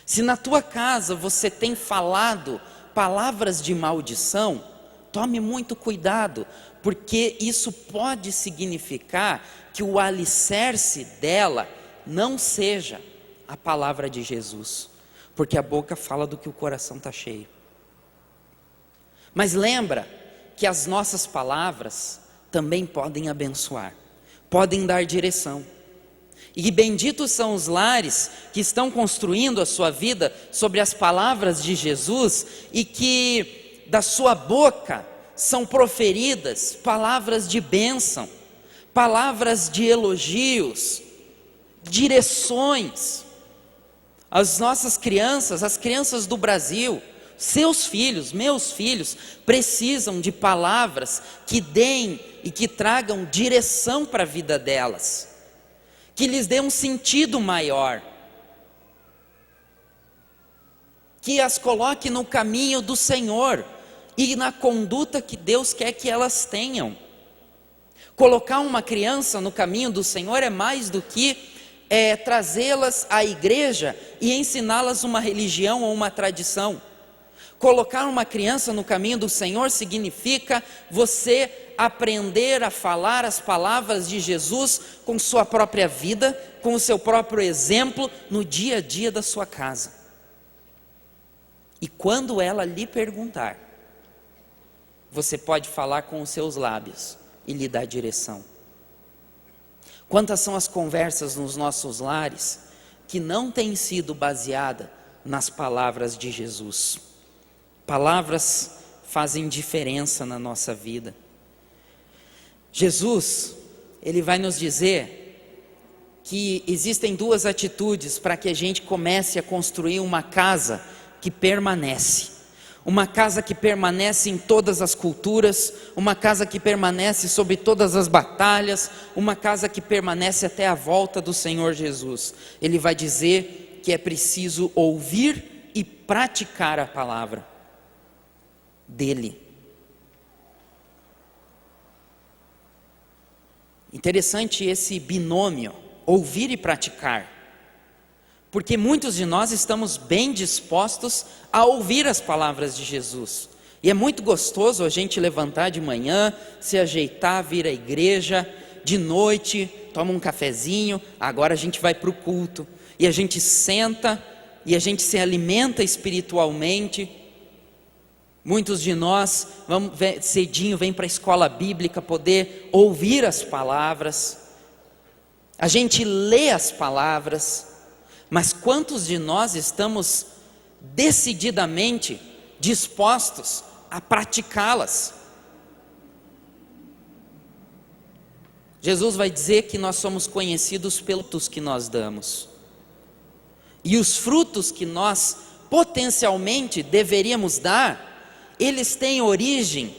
Se na tua casa você tem falado palavras de maldição, tome muito cuidado, porque isso pode significar que o alicerce dela não seja a palavra de Jesus, porque a boca fala do que o coração está cheio. Mas lembra que as nossas palavras também podem abençoar, podem dar direção. E benditos são os lares que estão construindo a sua vida sobre as palavras de Jesus e que da sua boca são proferidas palavras de bênção, palavras de elogios, direções. As nossas crianças, as crianças do Brasil, seus filhos, meus filhos, precisam de palavras que deem e que tragam direção para a vida delas, que lhes dê um sentido maior, que as coloque no caminho do Senhor e na conduta que Deus quer que elas tenham. Colocar uma criança no caminho do Senhor é mais do que trazê-las à igreja e ensiná-las uma religião ou uma tradição. Colocar uma criança no caminho do Senhor significa você aprender a falar as palavras de Jesus com sua própria vida, com o seu próprio exemplo no dia a dia da sua casa. E quando ela lhe perguntar, você pode falar com os seus lábios e lhe dar direção. Quantas são as conversas nos nossos lares que não têm sido baseadas nas palavras de Jesus? Palavras fazem diferença na nossa vida. Jesus, ele vai nos dizer que existem duas atitudes para que a gente comece a construir uma casa que permanece. Uma casa que permanece em todas as culturas, uma casa que permanece sobre todas as batalhas, uma casa que permanece até a volta do Senhor Jesus. Ele vai dizer que é preciso ouvir e praticar a palavra dele. Interessante esse binômio, ouvir e praticar, porque muitos de nós estamos bem dispostos a ouvir as palavras de Jesus, e é muito gostoso a gente levantar de manhã, se ajeitar, vir à igreja, de noite, toma um cafezinho, agora a gente vai para o culto, e a gente senta, e a gente se alimenta espiritualmente. Muitos de nós cedinho vem para a escola bíblica poder ouvir as palavras, a gente lê as palavras, mas quantos de nós estamos decididamente dispostos a praticá-las? Jesus vai dizer que nós somos conhecidos pelos frutos que nós damos, e os frutos que nós potencialmente deveríamos dar, eles têm origem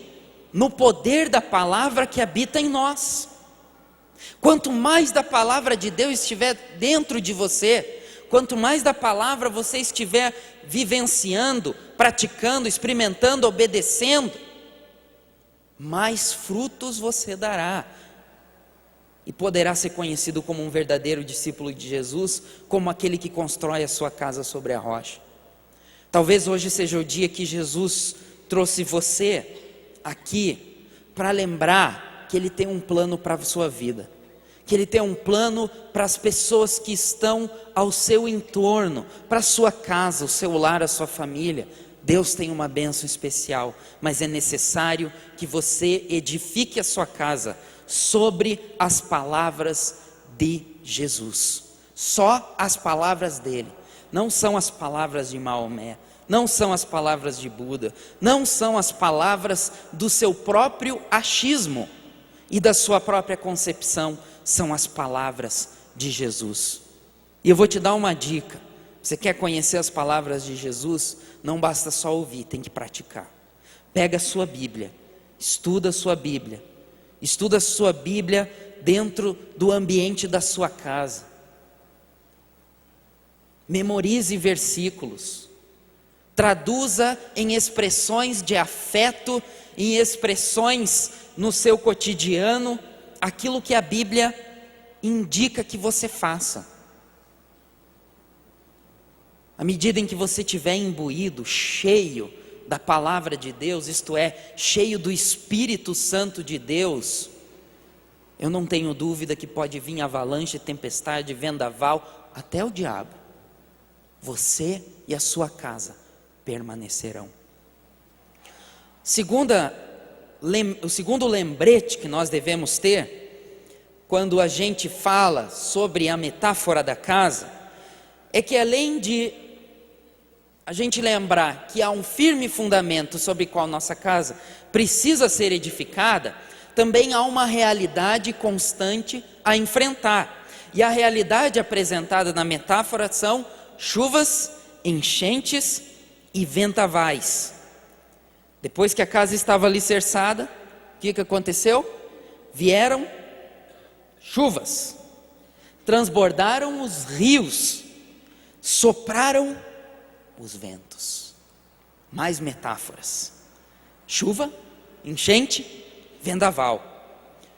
no poder da palavra que habita em nós. Quanto mais da palavra de Deus estiver dentro de você, quanto mais da palavra você estiver vivenciando, praticando, experimentando, obedecendo, mais frutos você dará. E poderá ser conhecido como um verdadeiro discípulo de Jesus, como aquele que constrói a sua casa sobre a rocha. Talvez hoje seja o dia que Jesus trouxe você aqui para lembrar que Ele tem um plano para a sua vida, que Ele tem um plano para as pessoas que estão ao seu entorno, para a sua casa, o seu lar, a sua família. Deus tem uma bênção especial, mas é necessário que você edifique a sua casa sobre as palavras de Jesus. Só as palavras dele, não são as palavras de Maomé, não são as palavras de Buda, não são as palavras do seu próprio achismo e da sua própria concepção, são as palavras de Jesus. E eu vou te dar uma dica: você quer conhecer as palavras de Jesus? Não basta só ouvir, tem que praticar. Pega a sua Bíblia, estuda a sua Bíblia, estuda a sua Bíblia dentro do ambiente da sua casa, memorize versículos, traduza em expressões de afeto, em expressões no seu cotidiano, aquilo que a Bíblia indica que você faça. À medida em que você estiver imbuído, cheio da palavra de Deus, isto é, cheio do Espírito Santo de Deus, eu não tenho dúvida que pode vir avalanche, tempestade, vendaval, até o diabo. Você e a sua casa permanecerão. O segundo lembrete que nós devemos ter, quando a gente fala sobre a metáfora da casa, é que além de a gente lembrar que há um firme fundamento sobre o qual nossa casa precisa ser edificada, também há uma realidade constante a enfrentar. E a realidade apresentada na metáfora são chuvas, enchentes e vendavais. Depois que a casa estava alicerçada, o que aconteceu? Vieram chuvas, transbordaram os rios, sopraram os ventos. Mais metáforas: chuva, enchente, vendaval.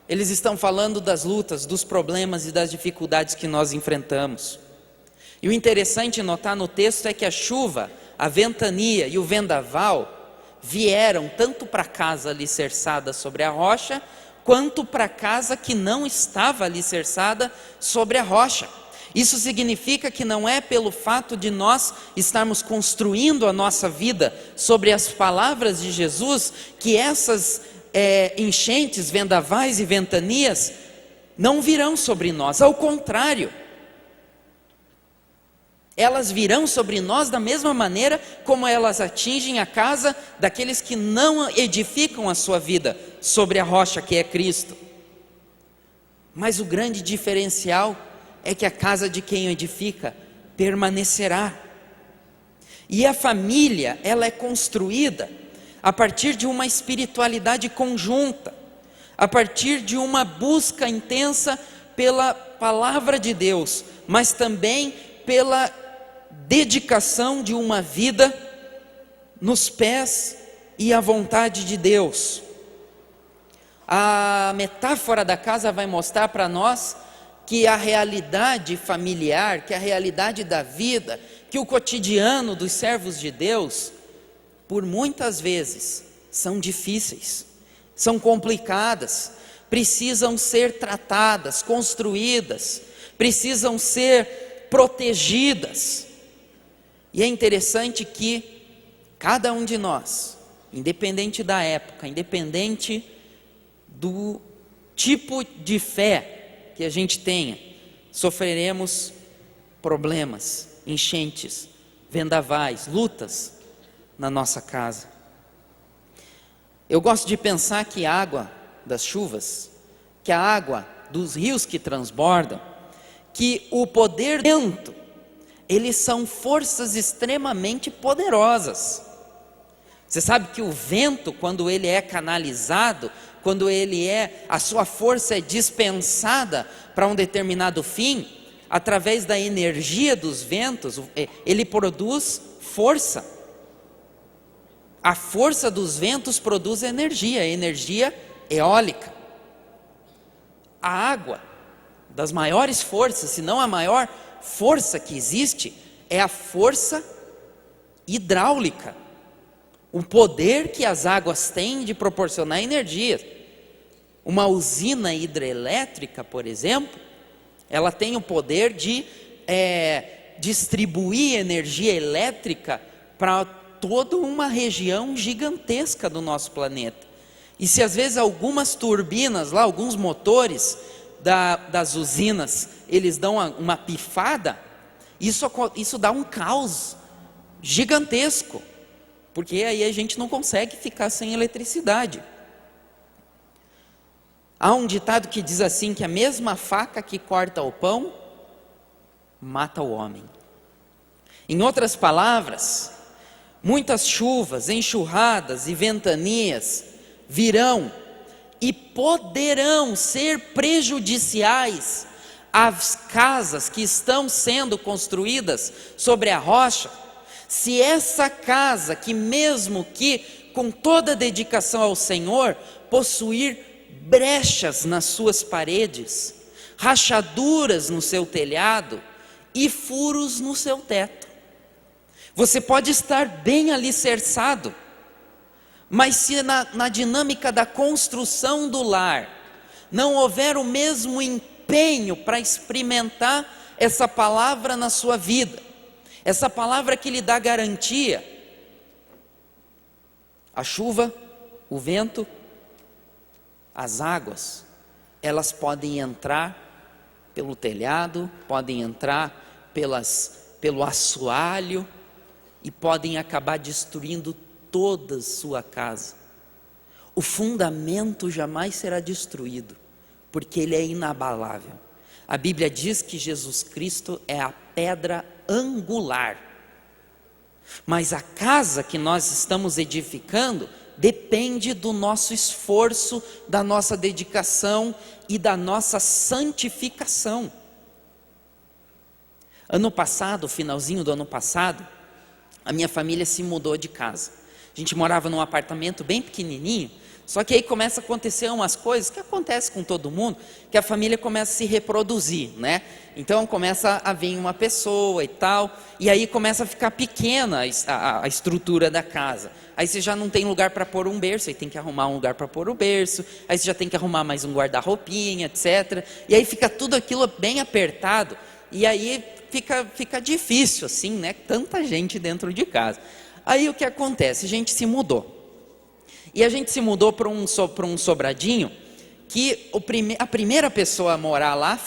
Eles estão falando das lutas, dos problemas e das dificuldades que nós enfrentamos. E o interessante notar no texto é que a chuva, a ventania e o vendaval vieram tanto para a casa alicerçada sobre a rocha, quanto para a casa que não estava alicerçada sobre a rocha. Isso significa que não é pelo fato de nós estarmos construindo a nossa vida sobre as palavras de Jesus, que essas enchentes, vendavais e ventanias não virão sobre nós. Ao contrário, elas virão sobre nós da mesma maneira como elas atingem a casa daqueles que não edificam a sua vida sobre a rocha que é Cristo. Mas o grande diferencial é que a casa de quem edifica permanecerá. E a família, ela é construída a partir de uma espiritualidade conjunta, a partir de uma busca intensa pela palavra de Deus, mas também pela dedicação de uma vida nos pés e à vontade de Deus. A metáfora da casa vai mostrar para nós que a realidade familiar, que a realidade da vida, que o cotidiano dos servos de Deus, por muitas vezes, são difíceis, são complicadas, precisam ser tratadas, construídas, precisam ser protegidas. E é interessante que cada um de nós, independente da época, independente do tipo de fé que a gente tenha, sofreremos problemas, enchentes, vendavais, lutas na nossa casa. Eu gosto de pensar que a água das chuvas, que a água dos rios que transbordam, que o poder do vento, eles são forças extremamente poderosas. Você sabe que o vento, quando ele é canalizado, quando a sua força é dispensada para um determinado fim, através da energia dos ventos, ele produz força. A força dos ventos produz energia eólica. A água, das maiores forças, se não a maior força que existe, é a força hidráulica. O poder que as águas têm de proporcionar energia. Uma usina hidrelétrica, por exemplo, ela tem o poder de distribuir energia elétrica para toda uma região gigantesca do nosso planeta. E se às vezes algumas turbinas lá, alguns motores das usinas, eles dão uma pifada, isso dá um caos gigantesco, porque aí a gente não consegue ficar sem eletricidade. Há um ditado que diz assim, que a mesma faca que corta o pão, mata o homem. Em outras palavras, muitas chuvas, enxurradas e ventanias virão e poderão ser prejudiciais às casas que estão sendo construídas sobre a rocha, se essa casa, que mesmo que com toda a dedicação ao Senhor, possuir brechas nas suas paredes, rachaduras no seu telhado e furos no seu teto. Você pode estar bem alicerçado, mas se na dinâmica da construção do lar não houver o mesmo empenho para experimentar essa palavra na sua vida, essa palavra que lhe dá garantia, a chuva, o vento, as águas, elas podem entrar pelo telhado, podem entrar pelo assoalho e podem acabar destruindo toda a sua casa. O fundamento jamais será destruído, porque ele é inabalável. A Bíblia diz que Jesus Cristo é a pedra angular. Mas a casa que nós estamos edificando depende do nosso esforço, da nossa dedicação e da nossa santificação. Ano passado, finalzinho do ano passado, a minha família se mudou de casa. A gente morava num apartamento bem pequenininho, só que aí começa a acontecer umas coisas que acontecem com todo mundo, que a família começa a se reproduzir, né? Então começa a vir uma pessoa e tal, e aí começa a ficar pequena a estrutura da casa. Aí você já não tem lugar para pôr um berço, aí tem que arrumar um lugar para pôr o berço, aí você já tem que arrumar mais um guarda-roupinha, etc. E aí fica tudo aquilo bem apertado, e aí fica difícil assim, né? Tanta gente dentro de casa. Aí o que acontece? A gente se mudou. E a gente se mudou para um sobradinho, que a primeira pessoa a morar lá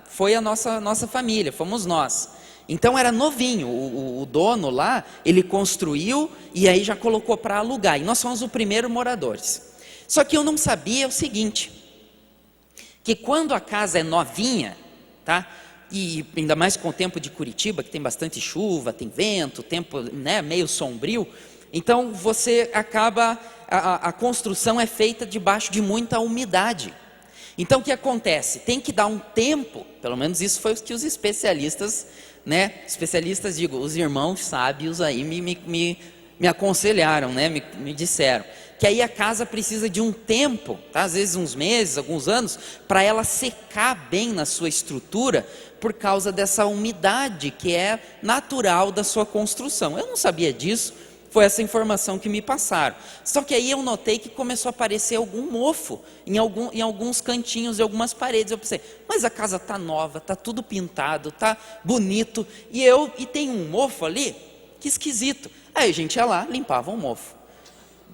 foi a nossa família, fomos nós. Então era novinho, o dono lá, ele construiu e aí já colocou para alugar. E nós fomos os primeiros moradores. Só que eu não sabia o seguinte, que quando a casa é novinha, tá? E ainda mais com o tempo de Curitiba, que tem bastante chuva, tem vento, tempo, né, meio sombrio, então você acaba, a construção é feita debaixo de muita umidade. Então o que acontece? Tem que dar um tempo, pelo menos isso foi o que os especialistas, né, digo, os irmãos sábios aí me aconselharam, né, me disseram, que aí a casa precisa de um tempo, tá? Às vezes uns meses, alguns anos, para ela secar bem na sua estrutura, por causa dessa umidade que é natural da sua construção. Eu não sabia disso, foi essa informação que me passaram. Só que aí eu notei que começou a aparecer algum mofo em alguns cantinhos e algumas paredes. Eu pensei, mas a casa está nova, está tudo pintado, está bonito, e tem um mofo ali, que esquisito. Aí a gente ia lá, limpava o mofo.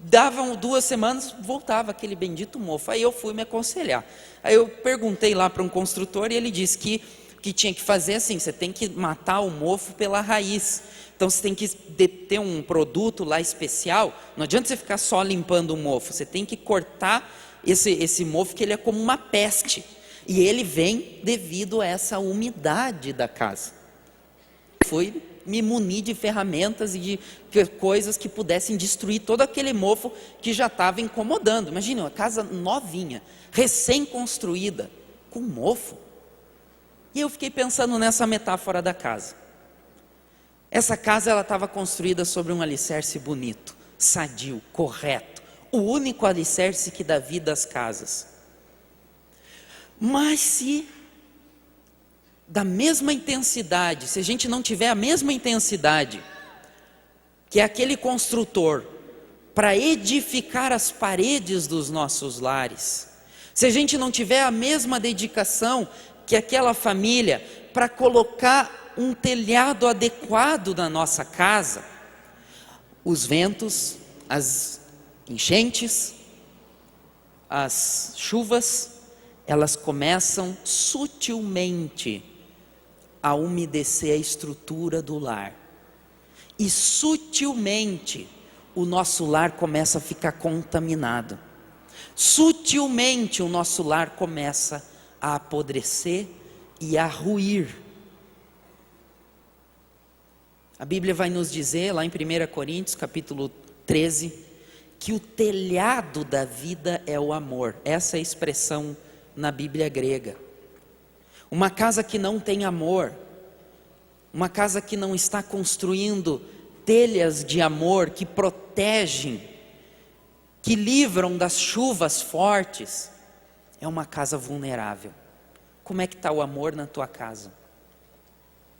Davam 2 semanas, voltava aquele bendito mofo. Aí eu fui me aconselhar. Aí eu perguntei lá para um construtor e ele disse que tinha que fazer assim, você tem que matar o mofo pela raiz. Então você tem que ter um produto lá especial, não adianta você ficar só limpando o mofo, você tem que cortar esse mofo, que ele é como uma peste, e ele vem devido a essa umidade da casa. Fui me munir de ferramentas e de coisas que pudessem destruir todo aquele mofo que já estava incomodando. Imagina, uma casa novinha, recém-construída, com mofo. E eu fiquei pensando nessa metáfora da casa. Essa casa, ela estava construída sobre um alicerce bonito, sadio, correto. O único alicerce que dá vida às casas. Mas se da mesma intensidade, se a gente não tiver a mesma intensidade que aquele construtor para edificar as paredes dos nossos lares, se a gente não tiver a mesma dedicação que aquela família para colocar um telhado adequado na nossa casa, os ventos, as enchentes, as chuvas, elas começam sutilmente a umedecer a estrutura do lar. E sutilmente o nosso lar começa a ficar contaminado. Sutilmente o nosso lar começa a apodrecer e a ruir. A Bíblia vai nos dizer, lá em 1 Coríntios, capítulo 13, que o telhado da vida é o amor. Essa é a expressão na Bíblia grega. Uma casa que não tem amor, uma casa que não está construindo telhas de amor que protegem, que livram das chuvas fortes, é uma casa vulnerável. Como é que está o amor na tua casa?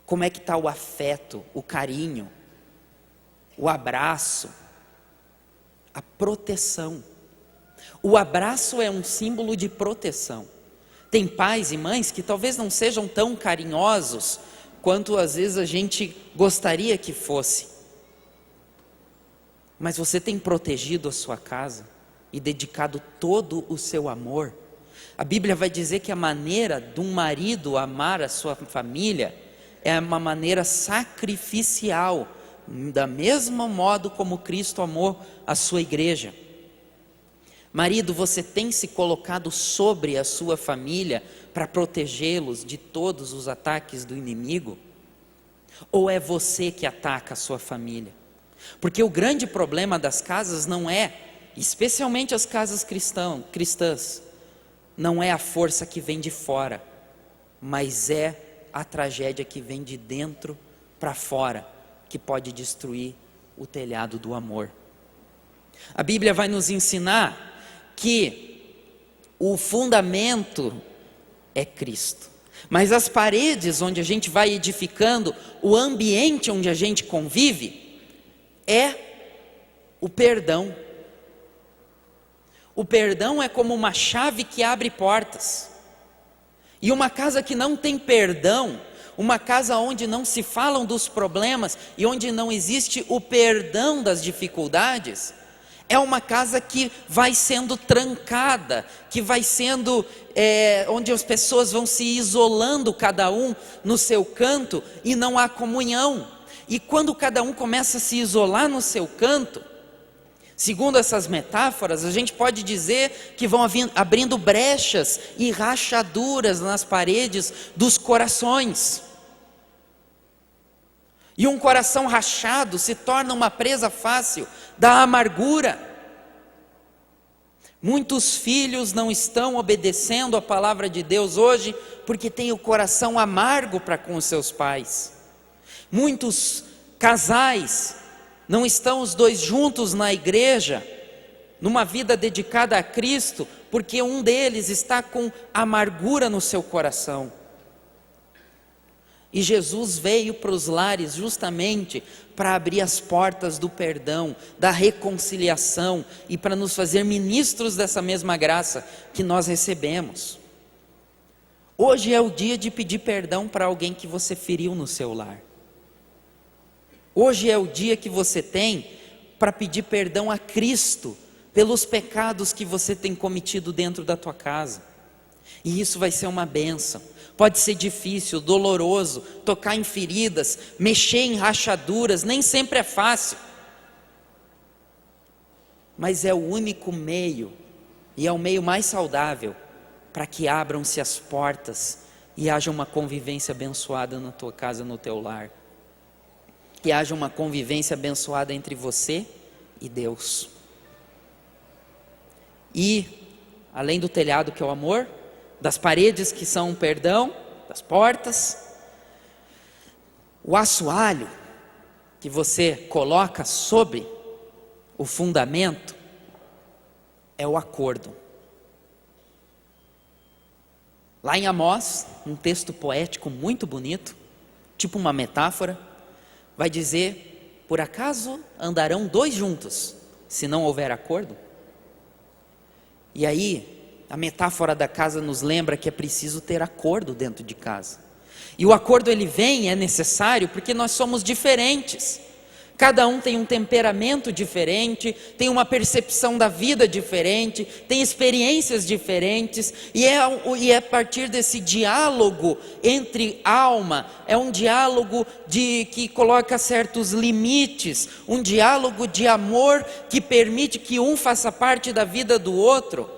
Como é que está o afeto, o carinho? o abraço, a proteção. O abraço é um símbolo de proteção. Tem pais e mães que talvez não sejam tão carinhosos quanto às vezes a gente gostaria que fosse. Mas você tem protegido a sua casa e dedicado todo o seu amor. A Bíblia vai dizer que a maneira de um marido amar a sua família é uma maneira sacrificial, da mesmo modo como Cristo amou a sua igreja. Marido, você tem se colocado sobre a sua família para protegê-los de todos os ataques do inimigo? Ou é você que ataca a sua família? Porque o grande problema das casas não é, especialmente as casas cristãs, não é a força que vem de fora, mas é a tragédia que vem de dentro para fora, que pode destruir o telhado do amor. A Bíblia vai nos ensinar que o fundamento é Cristo, mas as paredes onde a gente vai edificando, o ambiente onde a gente convive, é o perdão. O perdão é como uma chave que abre portas, e uma casa que não tem perdão, uma casa onde não se falam dos problemas e onde não existe o perdão das dificuldades, é uma casa que vai sendo trancada, que vai sendo, onde as pessoas vão se isolando cada um no seu canto e não há comunhão. E quando cada um começa a se isolar no seu canto, segundo essas metáforas, a gente pode dizer que vão abrindo brechas e rachaduras nas paredes dos corações. E um coração rachado se torna uma presa fácil da amargura. Muitos filhos não estão obedecendo a palavra de Deus hoje porque têm o coração amargo para com os seus pais. Muitos casais não estão os dois juntos na igreja, numa vida dedicada a Cristo, porque um deles está com amargura no seu coração. E Jesus veio para os lares justamente para abrir as portas do perdão, da reconciliação e para nos fazer ministros dessa mesma graça que nós recebemos. Hoje é o dia de pedir perdão para alguém que você feriu no seu lar. Hoje é o dia que você tem para pedir perdão a Cristo pelos pecados que você tem cometido dentro da tua casa. E isso vai ser uma bênção. Pode ser difícil, doloroso, tocar em feridas, mexer em rachaduras, nem sempre é fácil. Mas é o único meio, e é o meio mais saudável, para que abram-se as portas e haja uma convivência abençoada na tua casa, no teu lar. Que haja uma convivência abençoada entre você e Deus. E, além do telhado que é o amor, das paredes que são o perdão, das portas, o assoalho que você coloca sobre o fundamento é o acordo. Lá em Amós, um texto poético muito bonito, tipo uma metáfora, vai dizer: por acaso andarão dois juntos, se não houver acordo? E aí, a metáfora da casa nos lembra que é preciso ter acordo dentro de casa. E o acordo ele vem, é necessário, porque nós somos diferentes. Cada um tem um temperamento diferente, tem uma percepção da vida diferente, tem experiências diferentes, e é a partir desse diálogo entre alma, é um diálogo que coloca certos limites, um diálogo de amor que permite que um faça parte da vida do outro,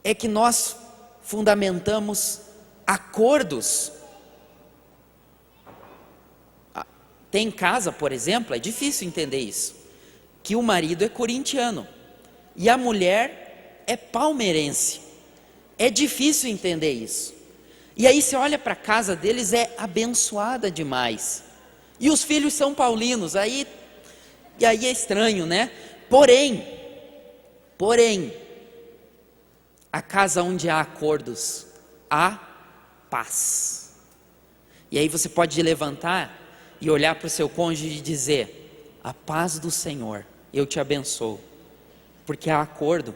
é que nós fundamentamos acordos. Tem casa, por exemplo, é difícil entender isso, que o marido é corintiano e a mulher é palmeirense. É difícil entender isso. E aí você olha para a casa deles, é abençoada demais. E os filhos são paulinos, aí é estranho, né? Porém, a casa onde há acordos, há paz. E aí você pode levantar e olhar para o seu cônjuge e dizer: a paz do Senhor, eu te abençoo. Porque há acordo.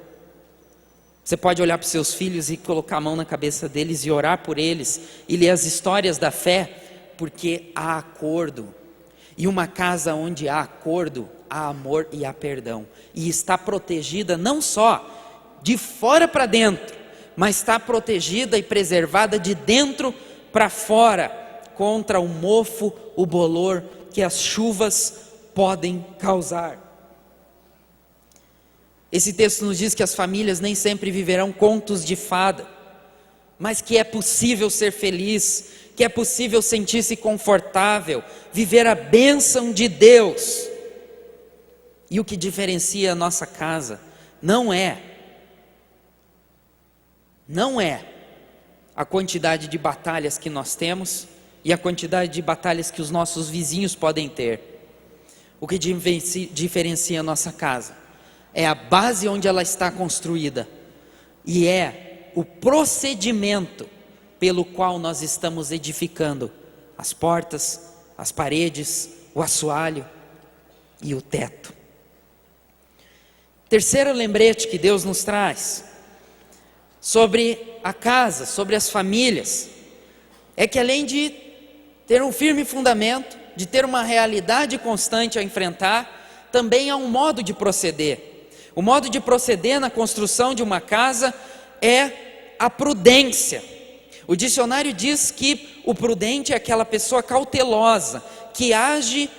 Você pode olhar para os seus filhos e colocar a mão na cabeça deles e orar por eles e ler as histórias da fé, porque há acordo. E uma casa onde há acordo, há amor e há perdão. E está protegida não só de fora para dentro, mas está protegida e preservada de dentro para fora, contra o mofo, o bolor que as chuvas podem causar. Esse texto nos diz que as famílias nem sempre viverão contos de fada, mas que é possível ser feliz, que é possível sentir-se confortável, viver a bênção de Deus. E o que diferencia a nossa casa não é a quantidade de batalhas que nós temos e a quantidade de batalhas que os nossos vizinhos podem ter. O que diferencia a nossa casa é a base onde ela está construída e é o procedimento pelo qual nós estamos edificando as portas, as paredes, o assoalho e o teto. Terceiro lembrete que Deus nos traz sobre a casa, sobre as famílias, é que além de ter um firme fundamento, de ter uma realidade constante a enfrentar, também há um modo de proceder. O modo de proceder na construção de uma casa é a prudência. O dicionário diz que o prudente é aquela pessoa cautelosa, que age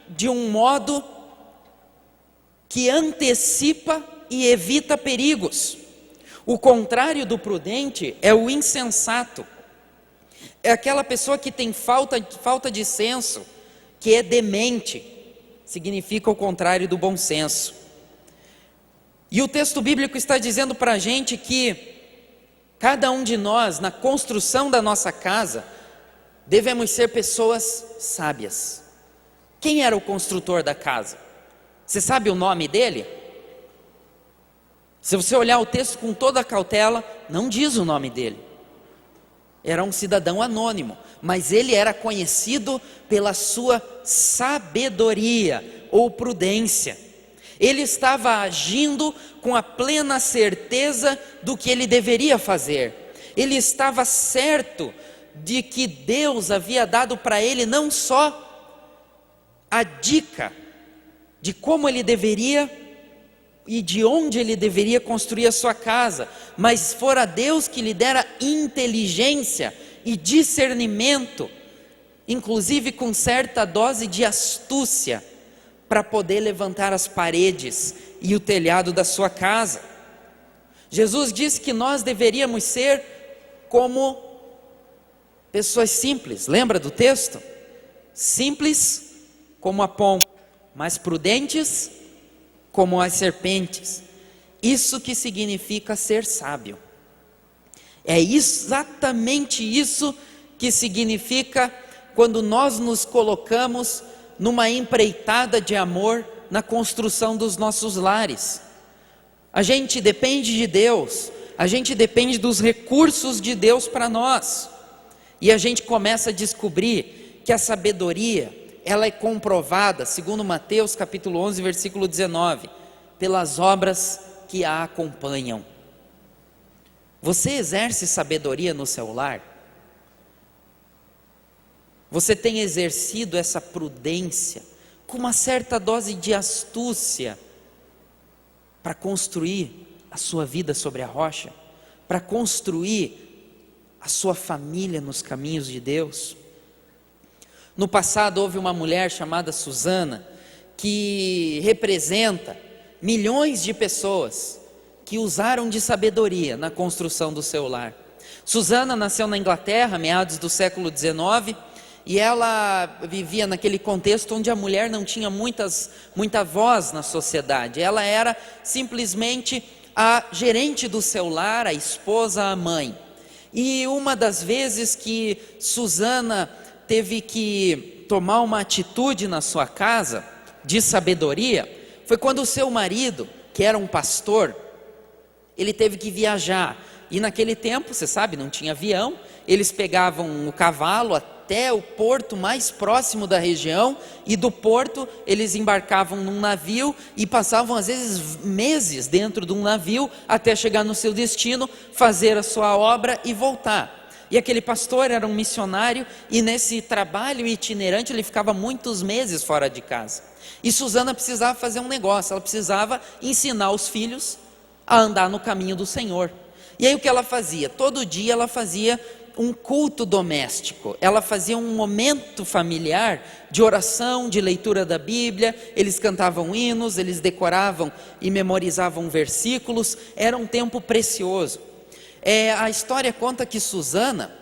de um modo que antecipa e evita perigos. O contrário do prudente é o insensato. É aquela pessoa que tem falta de senso, que é demente. Significa o contrário do bom senso. E o texto bíblico está dizendo para a gente que cada um de nós, na construção da nossa casa, devemos ser pessoas sábias. Quem era o construtor da casa? Você sabe o nome dele? Se você olhar o texto com toda a cautela, não diz o nome dele. Era um cidadão anônimo, mas ele era conhecido pela sua sabedoria ou prudência. Ele estava agindo com a plena certeza do que ele deveria fazer. Ele estava certo de que Deus havia dado para ele não só a dica de como ele deveria e de onde ele deveria construir a sua casa, mas fora Deus que lhe dera inteligência e discernimento, inclusive com certa dose de astúcia, para poder levantar as paredes e o telhado da sua casa. Jesus disse que nós deveríamos ser como pessoas simples. Lembra do texto? Simples como a pomba, mas prudentes como as serpentes. Isso que significa ser sábio. É exatamente isso que significa quando nós nos colocamos numa empreitada de amor na construção dos nossos lares. A gente depende de Deus, a gente depende dos recursos de Deus para nós. E a gente começa a descobrir que a sabedoria, ela é comprovada, segundo Mateus capítulo 11, versículo 19, pelas obras que a acompanham. Você exerce sabedoria no seu lar? Você tem exercido essa prudência com uma certa dose de astúcia para construir a sua vida sobre a rocha, para construir a sua família nos caminhos de Deus? No passado houve uma mulher chamada Susana, que representa milhões de pessoas que usaram de sabedoria na construção do seu lar. Susana nasceu na Inglaterra, meados do século XIX, e ela vivia naquele contexto onde a mulher não tinha muita voz na sociedade. Ela era simplesmente a gerente do seu lar, a esposa, a mãe. E uma das vezes que Susana teve que tomar uma atitude na sua casa de sabedoria, foi quando o seu marido, que era um pastor, ele teve que viajar E naquele tempo, você sabe, não tinha avião, eles pegavam o cavalo até o porto mais próximo da região, e do porto eles embarcavam num navio e passavam às vezes meses dentro de um navio até chegar no seu destino, fazer a sua obra e voltar. E aquele pastor era um missionário, e nesse trabalho itinerante ele ficava muitos meses fora de casa. E Susana precisava fazer um negócio, ela precisava ensinar os filhos a andar no caminho do Senhor. E aí o que ela fazia? Todo dia ela fazia um culto doméstico, ela fazia um momento familiar de oração, de leitura da Bíblia, eles cantavam hinos, eles decoravam e memorizavam versículos, era um tempo precioso. A história conta que Susana,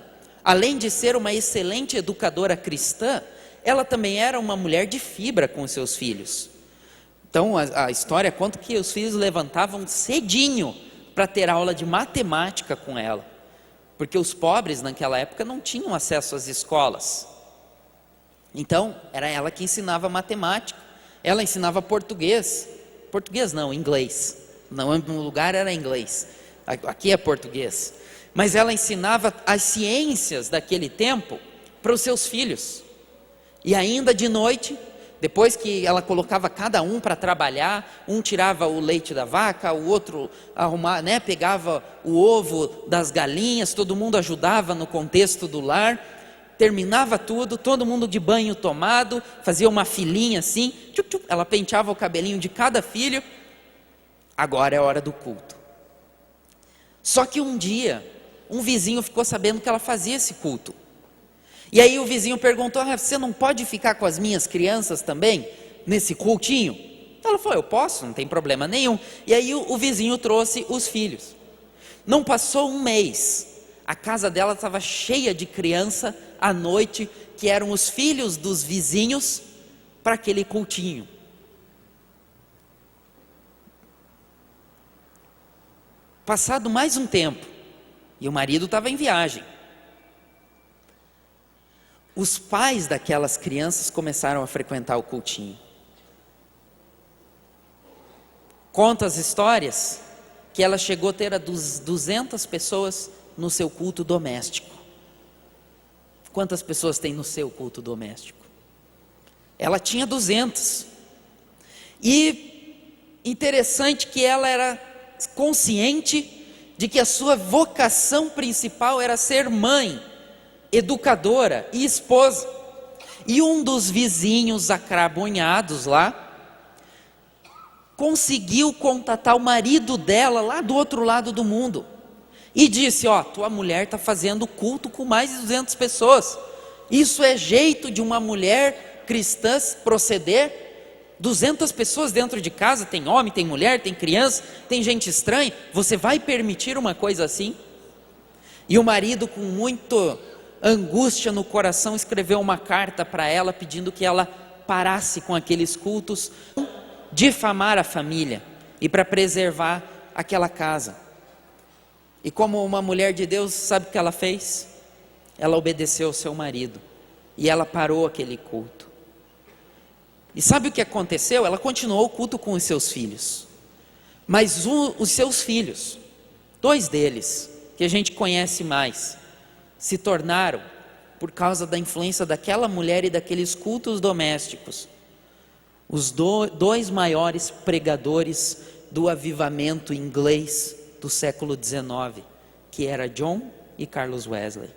além de ser uma excelente educadora cristã, ela também era uma mulher de fibra com os seus filhos. Então a história conta que os filhos levantavam cedinho para ter aula de matemática com ela, porque os pobres naquela época não tinham acesso às escolas. Então era ela que ensinava matemática, ela ensinava português não, inglês, no lugar era inglês, aqui é português, mas ela ensinava as ciências daquele tempo para os seus filhos. E ainda de noite, depois que ela colocava cada um para trabalhar, um tirava o leite da vaca, o outro pegava o ovo das galinhas, todo mundo ajudava no contexto do lar, terminava tudo, todo mundo de banho tomado, fazia uma filinha assim, ela penteava o cabelinho de cada filho, agora é a hora do culto. Só que um dia, um vizinho ficou sabendo que ela fazia esse culto. E aí o vizinho perguntou: você não pode ficar com as minhas crianças também, nesse cultinho? Ela falou: eu posso, não tem problema nenhum. E aí o vizinho trouxe os filhos. Não passou um mês, a casa dela estava cheia de criança à noite, que eram os filhos dos vizinhos, para aquele cultinho. Passado mais um tempo, e o marido estava em viagem, os pais daquelas crianças começaram a frequentar o cultinho. Conta as histórias que ela chegou a ter 200 pessoas no seu culto doméstico. Quantas pessoas tem no seu culto doméstico? Ela tinha 200. E interessante que ela era consciente de que a sua vocação principal era ser mãe, educadora e esposa. E um dos vizinhos acrabunhados lá conseguiu contatar o marido dela lá do outro lado do mundo e disse: tua mulher está fazendo culto com mais de 200 pessoas, isso é jeito de uma mulher cristã proceder? 200 pessoas dentro de casa, tem homem, tem mulher, tem criança, tem gente estranha, você vai permitir uma coisa assim? E o marido, com muita angústia no coração, escreveu uma carta para ela pedindo que ela parasse com aqueles cultos, difamar a família e para preservar aquela casa. E como uma mulher de Deus, sabe o que ela fez? Ela obedeceu ao seu marido e ela parou aquele culto. E sabe o que aconteceu? Ela continuou o culto com os seus filhos, mas os seus filhos, 2 deles, que a gente conhece mais, se tornaram, por causa da influência daquela mulher e daqueles cultos domésticos, os 2 maiores pregadores do avivamento inglês do século XIX, que era John e Carlos Wesley.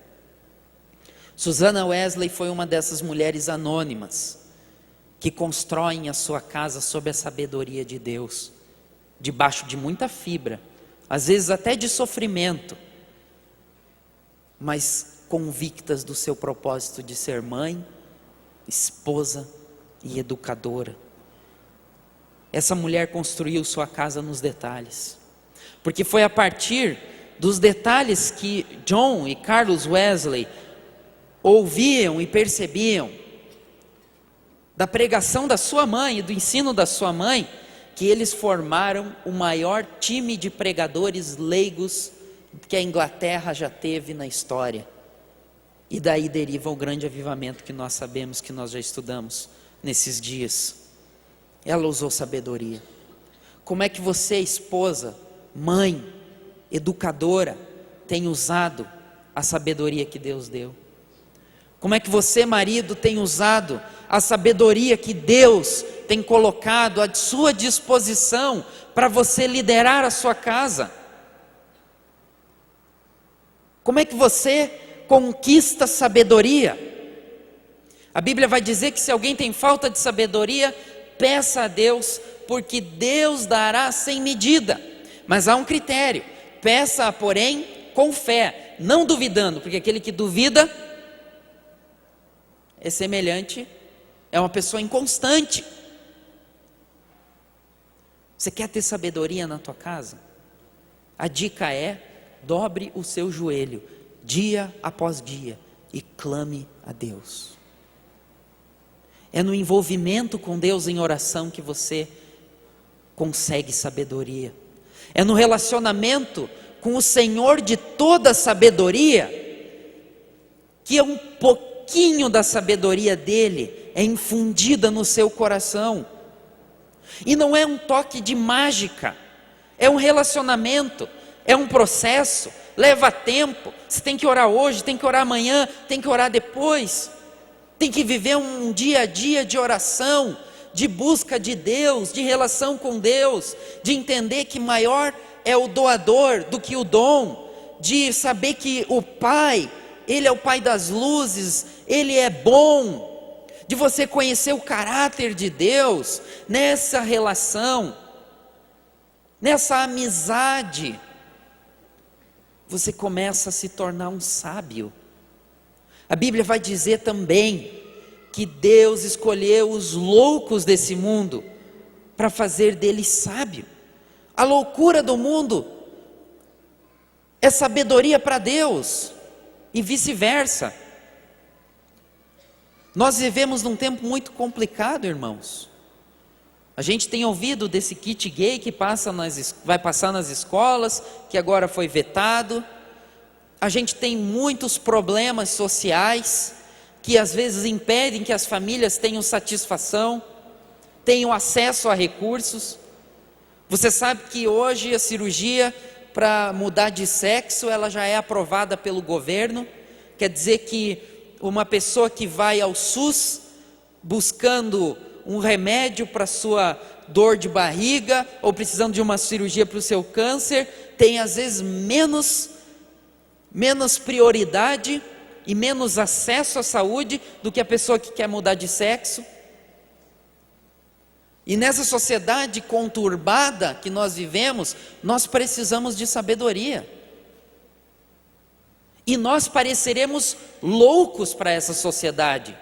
Susana Wesley foi uma dessas mulheres anônimas, que constroem a sua casa sob a sabedoria de Deus, debaixo de muita fibra, às vezes até de sofrimento, mas convictas do seu propósito de ser mãe, esposa e educadora. Essa mulher construiu sua casa nos detalhes, porque foi a partir dos detalhes que John e Carlos Wesley ouviam e percebiam da pregação da sua mãe e do ensino da sua mãe, que eles formaram o maior time de pregadores leigos que a Inglaterra já teve na história. E daí deriva o grande avivamento que nós sabemos, que nós já estudamos nesses dias. Ela usou sabedoria. Como é que você, esposa, mãe, educadora, tem usado a sabedoria que Deus deu? Como é que você, marido, tem usado a sabedoria que Deus tem colocado à sua disposição para você liderar a sua casa? Como é que você conquista sabedoria? A Bíblia vai dizer que se alguém tem falta de sabedoria, peça a Deus, porque Deus dará sem medida. Mas há um critério: peça, porém, com fé, não duvidando, porque aquele que duvida é semelhante, é uma pessoa inconstante. Você quer ter sabedoria na tua casa? A dica é: dobre o seu joelho, dia após dia, e clame a Deus. É no envolvimento com Deus em oração que você consegue sabedoria. É no relacionamento com o Senhor de toda a sabedoria que um pouquinho da sabedoria dele é infundida no seu coração. E não é um toque de mágica, é um relacionamento, é um processo, leva tempo. Você tem que orar hoje, tem que orar amanhã, tem que orar depois, tem que viver um dia a dia de oração, de busca de Deus, de relação com Deus, de entender que maior é o doador do que o dom, de saber que o Pai, Ele é o Pai das luzes, Ele é bom, de você conhecer o caráter de Deus nessa relação, nessa amizade. Você começa a se tornar um sábio. A Bíblia vai dizer também que Deus escolheu os loucos desse mundo para fazer deles sábio. A loucura do mundo é sabedoria para Deus e vice-versa. Nós vivemos num tempo muito complicado, irmãos. A gente tem ouvido desse kit gay que vai passar nas escolas, que agora foi vetado. A gente tem muitos problemas sociais que às vezes impedem que as famílias tenham satisfação, tenham acesso a recursos. Você sabe que hoje a cirurgia para mudar de sexo, ela já é aprovada pelo governo. Quer dizer que uma pessoa que vai ao SUS buscando um remédio para sua dor de barriga ou precisando de uma cirurgia para o seu câncer, tem às vezes menos prioridade e menos acesso à saúde do que a pessoa que quer mudar de sexo. E nessa sociedade conturbada que nós vivemos, nós precisamos de sabedoria. E nós pareceremos loucos para essa sociedade.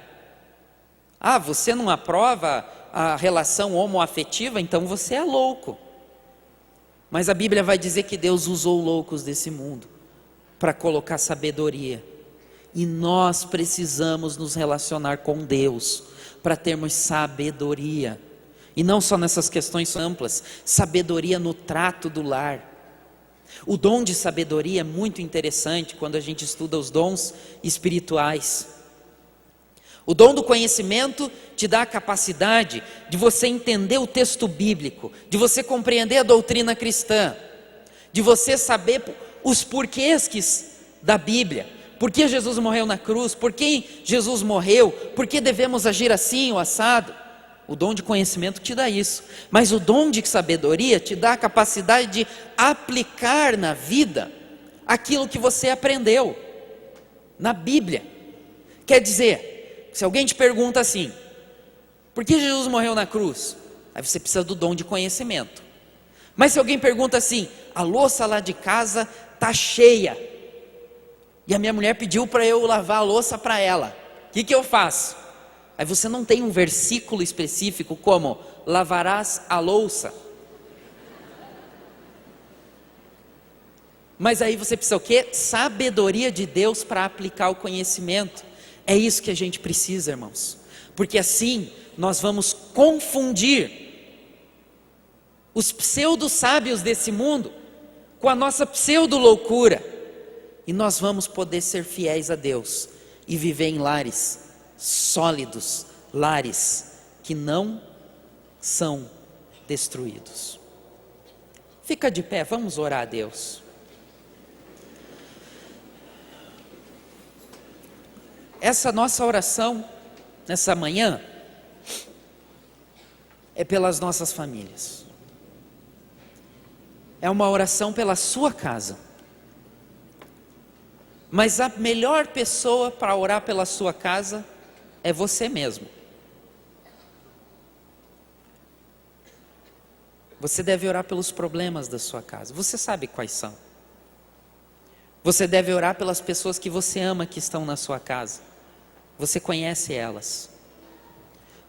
Ah, você não aprova a relação homoafetiva, então você é louco. Mas a Bíblia vai dizer que Deus usou loucos desse mundo para colocar sabedoria. E nós precisamos nos relacionar com Deus para termos sabedoria. E não só nessas questões amplas, sabedoria no trato do lar. O dom de sabedoria é muito interessante quando a gente estuda os dons espirituais. O dom do conhecimento te dá a capacidade de você entender o texto bíblico, de você compreender a doutrina cristã, de você saber os porquês da Bíblia. Por que Jesus morreu na cruz? Por que Jesus morreu? Por que devemos agir assim ou assado? O dom de conhecimento te dá isso, mas o dom de sabedoria te dá a capacidade de aplicar na vida aquilo que você aprendeu na Bíblia. Quer dizer, se alguém te pergunta assim, por que Jesus morreu na cruz? Aí você precisa do dom de conhecimento. Mas se alguém pergunta assim, a louça lá de casa está cheia, e a minha mulher pediu para eu lavar a louça para ela, o que eu faço? Aí você não tem um versículo específico como, lavarás a louça. Mas aí você precisa o quê? Sabedoria de Deus para aplicar o conhecimento. É isso que a gente precisa, irmãos. Porque assim nós vamos confundir os pseudo-sábios desse mundo com a nossa pseudo-loucura. E nós vamos poder ser fiéis a Deus e viver em lares sólidos, lares que não são destruídos. Fica de pé, vamos orar a Deus. essa nossa oração, nessa manhã, é pelas nossas famílias. É uma oração pela sua casa. Mas a melhor pessoa para orar pela sua casa é você mesmo. Você deve orar pelos problemas da sua casa. Você sabe quais são. Você deve orar pelas pessoas que você ama que estão na sua casa. Você conhece elas.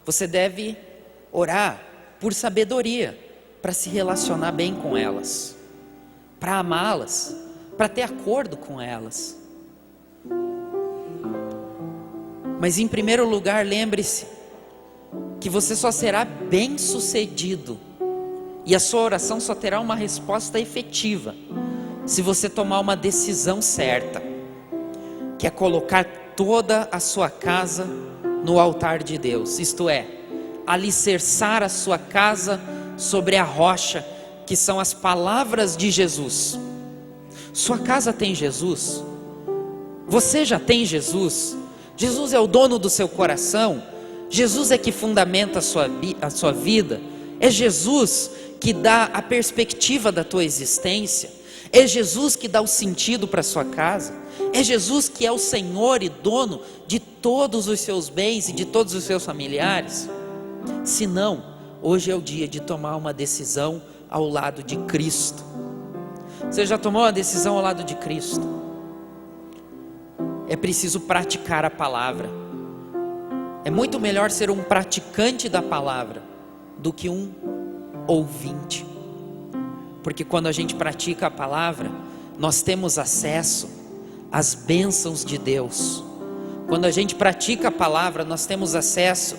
Você deve orar por sabedoria, para se relacionar bem com elas, para amá-las, para ter acordo com elas. Mas em primeiro lugar, lembre-se que você só será bem-sucedido e a sua oração só terá uma resposta efetiva se você tomar uma decisão certa, que é colocar toda a sua casa no altar de Deus, isto é, alicerçar a sua casa sobre a rocha, que são as palavras de Jesus. Sua casa tem Jesus? Você já tem Jesus? Jesus é o dono do seu coração? Jesus é que fundamenta a sua vida? É Jesus que dá a perspectiva da tua existência? É Jesus que dá o sentido para a sua casa? É Jesus que é o Senhor e dono de todos os seus bens e de todos os seus familiares? Se não, hoje é o dia de tomar uma decisão ao lado de Cristo. Você já tomou uma decisão ao lado de Cristo? É preciso praticar a palavra. É muito melhor ser um praticante da palavra do que um ouvinte. Porque quando a gente pratica a palavra, nós temos acesso às bênçãos de Deus. Quando a gente pratica a palavra, nós temos acesso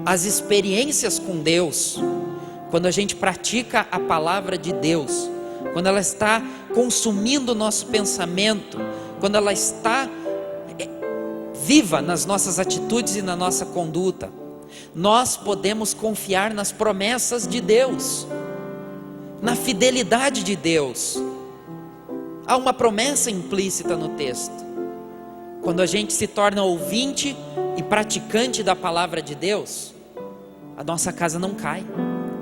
às experiências com Deus. Quando a gente pratica a palavra de Deus, quando ela está consumindo o nosso pensamento, quando ela está viva nas nossas atitudes e na nossa conduta, nós podemos confiar nas promessas de Deus, na fidelidade de Deus. Há uma promessa implícita no texto. Quando a gente se torna ouvinte e praticante da palavra de Deus, a nossa casa não cai,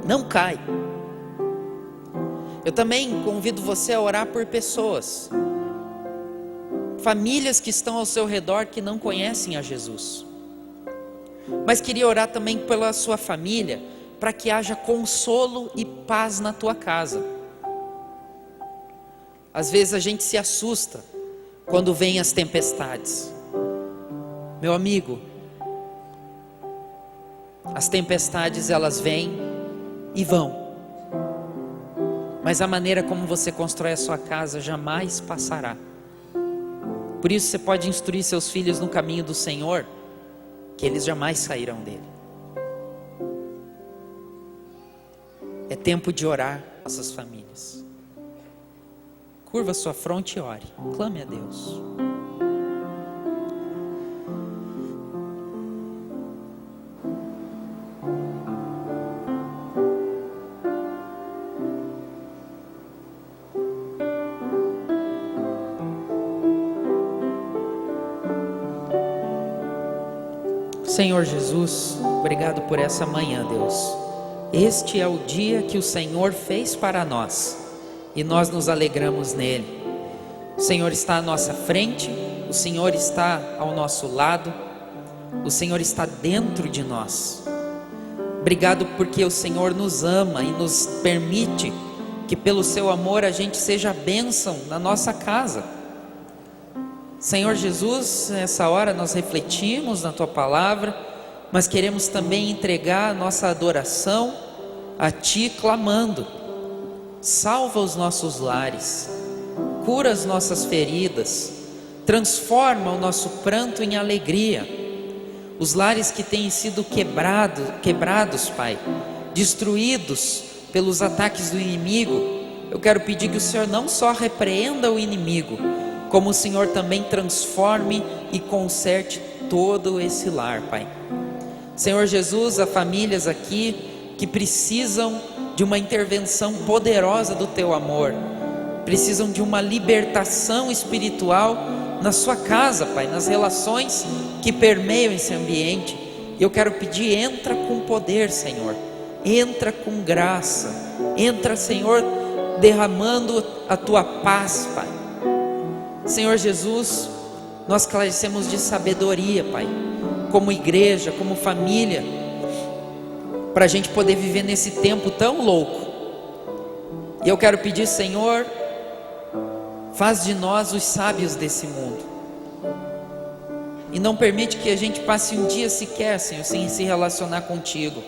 não cai. Eu também convido você a orar por pessoas, famílias que estão ao seu redor que não conhecem a Jesus. Mas queria orar também pela sua família, para que haja consolo e paz na tua casa. Às vezes a gente se assusta quando vêm as tempestades. Meu amigo, as tempestades elas vêm e vão, mas a maneira como você constrói a sua casa jamais passará. Por isso você pode instruir seus filhos no caminho do Senhor, que eles jamais sairão dele. É tempo de orar nossas famílias. Curva sua fronte e ore. Clame a Deus. Senhor Jesus, obrigado por essa manhã, Deus. Este é o dia que o Senhor fez para nós e nós nos alegramos nele. O Senhor está à nossa frente, o Senhor está ao nosso lado, o Senhor está dentro de nós. Obrigado porque o Senhor nos ama e nos permite que pelo seu amor a gente seja bênção na nossa casa. Senhor Jesus, nessa hora nós refletimos na tua palavra, mas queremos também entregar a nossa adoração a ti, clamando: salva os nossos lares, cura as nossas feridas, transforma o nosso pranto em alegria. Os lares que têm sido quebrados, Pai, destruídos pelos ataques do inimigo, eu quero pedir que o Senhor não só repreenda o inimigo, como o Senhor também transforme e conserte todo esse lar, Pai. Senhor Jesus, há famílias aqui que precisam de uma intervenção poderosa do Teu amor, precisam de uma libertação espiritual na sua casa, Pai, nas relações que permeiam esse ambiente. Eu quero pedir, entra com poder, Senhor, entra com graça, entra, Senhor, derramando a tua paz, Pai. Senhor Jesus, nós carecemos de sabedoria, Pai, como igreja, como família, para a gente poder viver nesse tempo tão louco. E eu quero pedir, Senhor, faz de nós os sábios desse mundo, e não permite que a gente passe um dia sequer, Senhor, sem se relacionar contigo.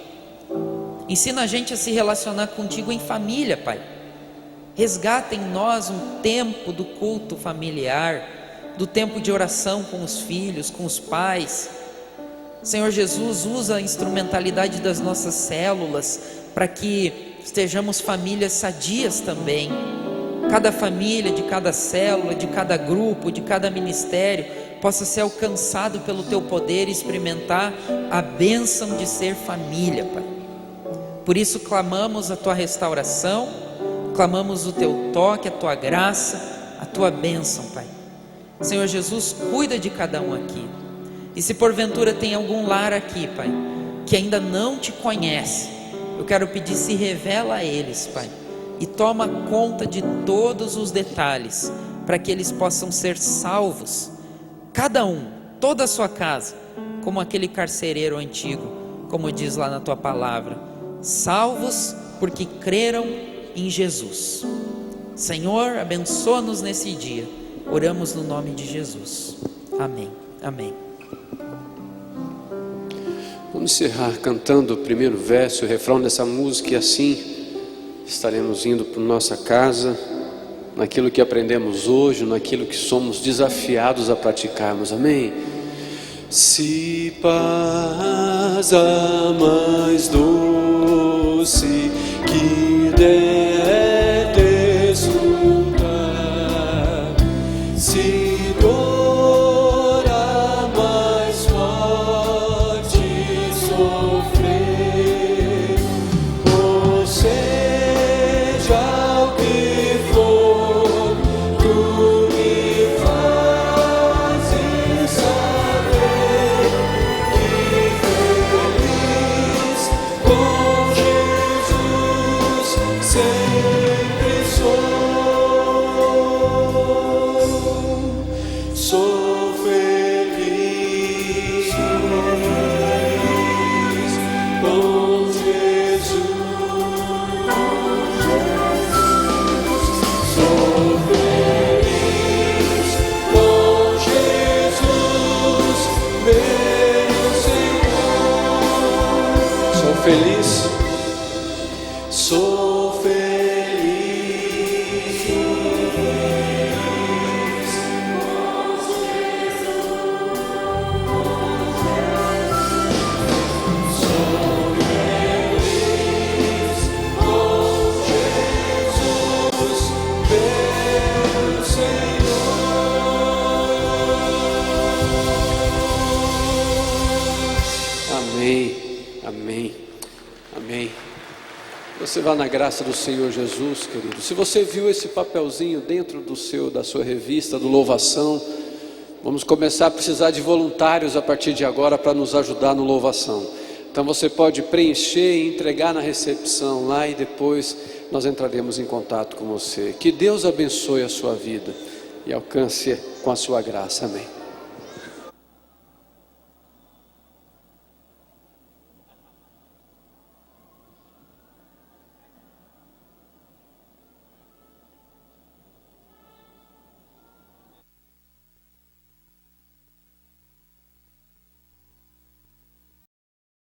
Ensina a gente a se relacionar contigo em família, Pai. Resgata em nós um tempo do culto familiar, do tempo de oração com os filhos, com os pais. Senhor Jesus, usa a instrumentalidade das nossas células para que estejamos famílias sadias também. Cada família, de cada célula, de cada grupo, de cada ministério, possa ser alcançado pelo teu poder e experimentar a bênção de ser família, Pai. Por isso clamamos a tua restauração, clamamos o teu toque, a tua graça, a tua bênção, Pai. Senhor Jesus, cuida de cada um aqui. E se porventura tem algum lar aqui, Pai, que ainda não te conhece, eu quero pedir, se revela a eles, Pai, e toma conta de todos os detalhes, para que eles possam ser salvos, cada um, toda a sua casa, como aquele carcereiro antigo, como diz lá na tua palavra, salvos porque creram em Jesus. Senhor, abençoa-nos nesse dia, oramos no nome de Jesus, amém, amém. Vamos encerrar cantando o primeiro verso, o refrão dessa música, e assim estaremos indo para nossa casa, naquilo que aprendemos hoje, naquilo que somos desafiados a praticarmos, amém? Se paz a mais doce que der desfrutar, se dor a mais forte sofrer, ou seja o que for, tu me fazes saber que feliz com Jesus sempre sou feliz com Jesus, sou feliz com Jesus, meu Senhor. Sou feliz, sou feliz com Jesus, sou feliz com Jesus, meu Senhor. Amém, amém, amém. Você vá na graça do Senhor Jesus, querido. Se você viu esse papelzinho dentro da sua revista do Louvação, vamos começar a precisar de voluntários a partir de agora para nos ajudar no Louvação. Então você pode preencher e entregar na recepção lá, e depois nós entraremos em contato com você. Que Deus abençoe a sua vida e alcance com a sua graça, amém.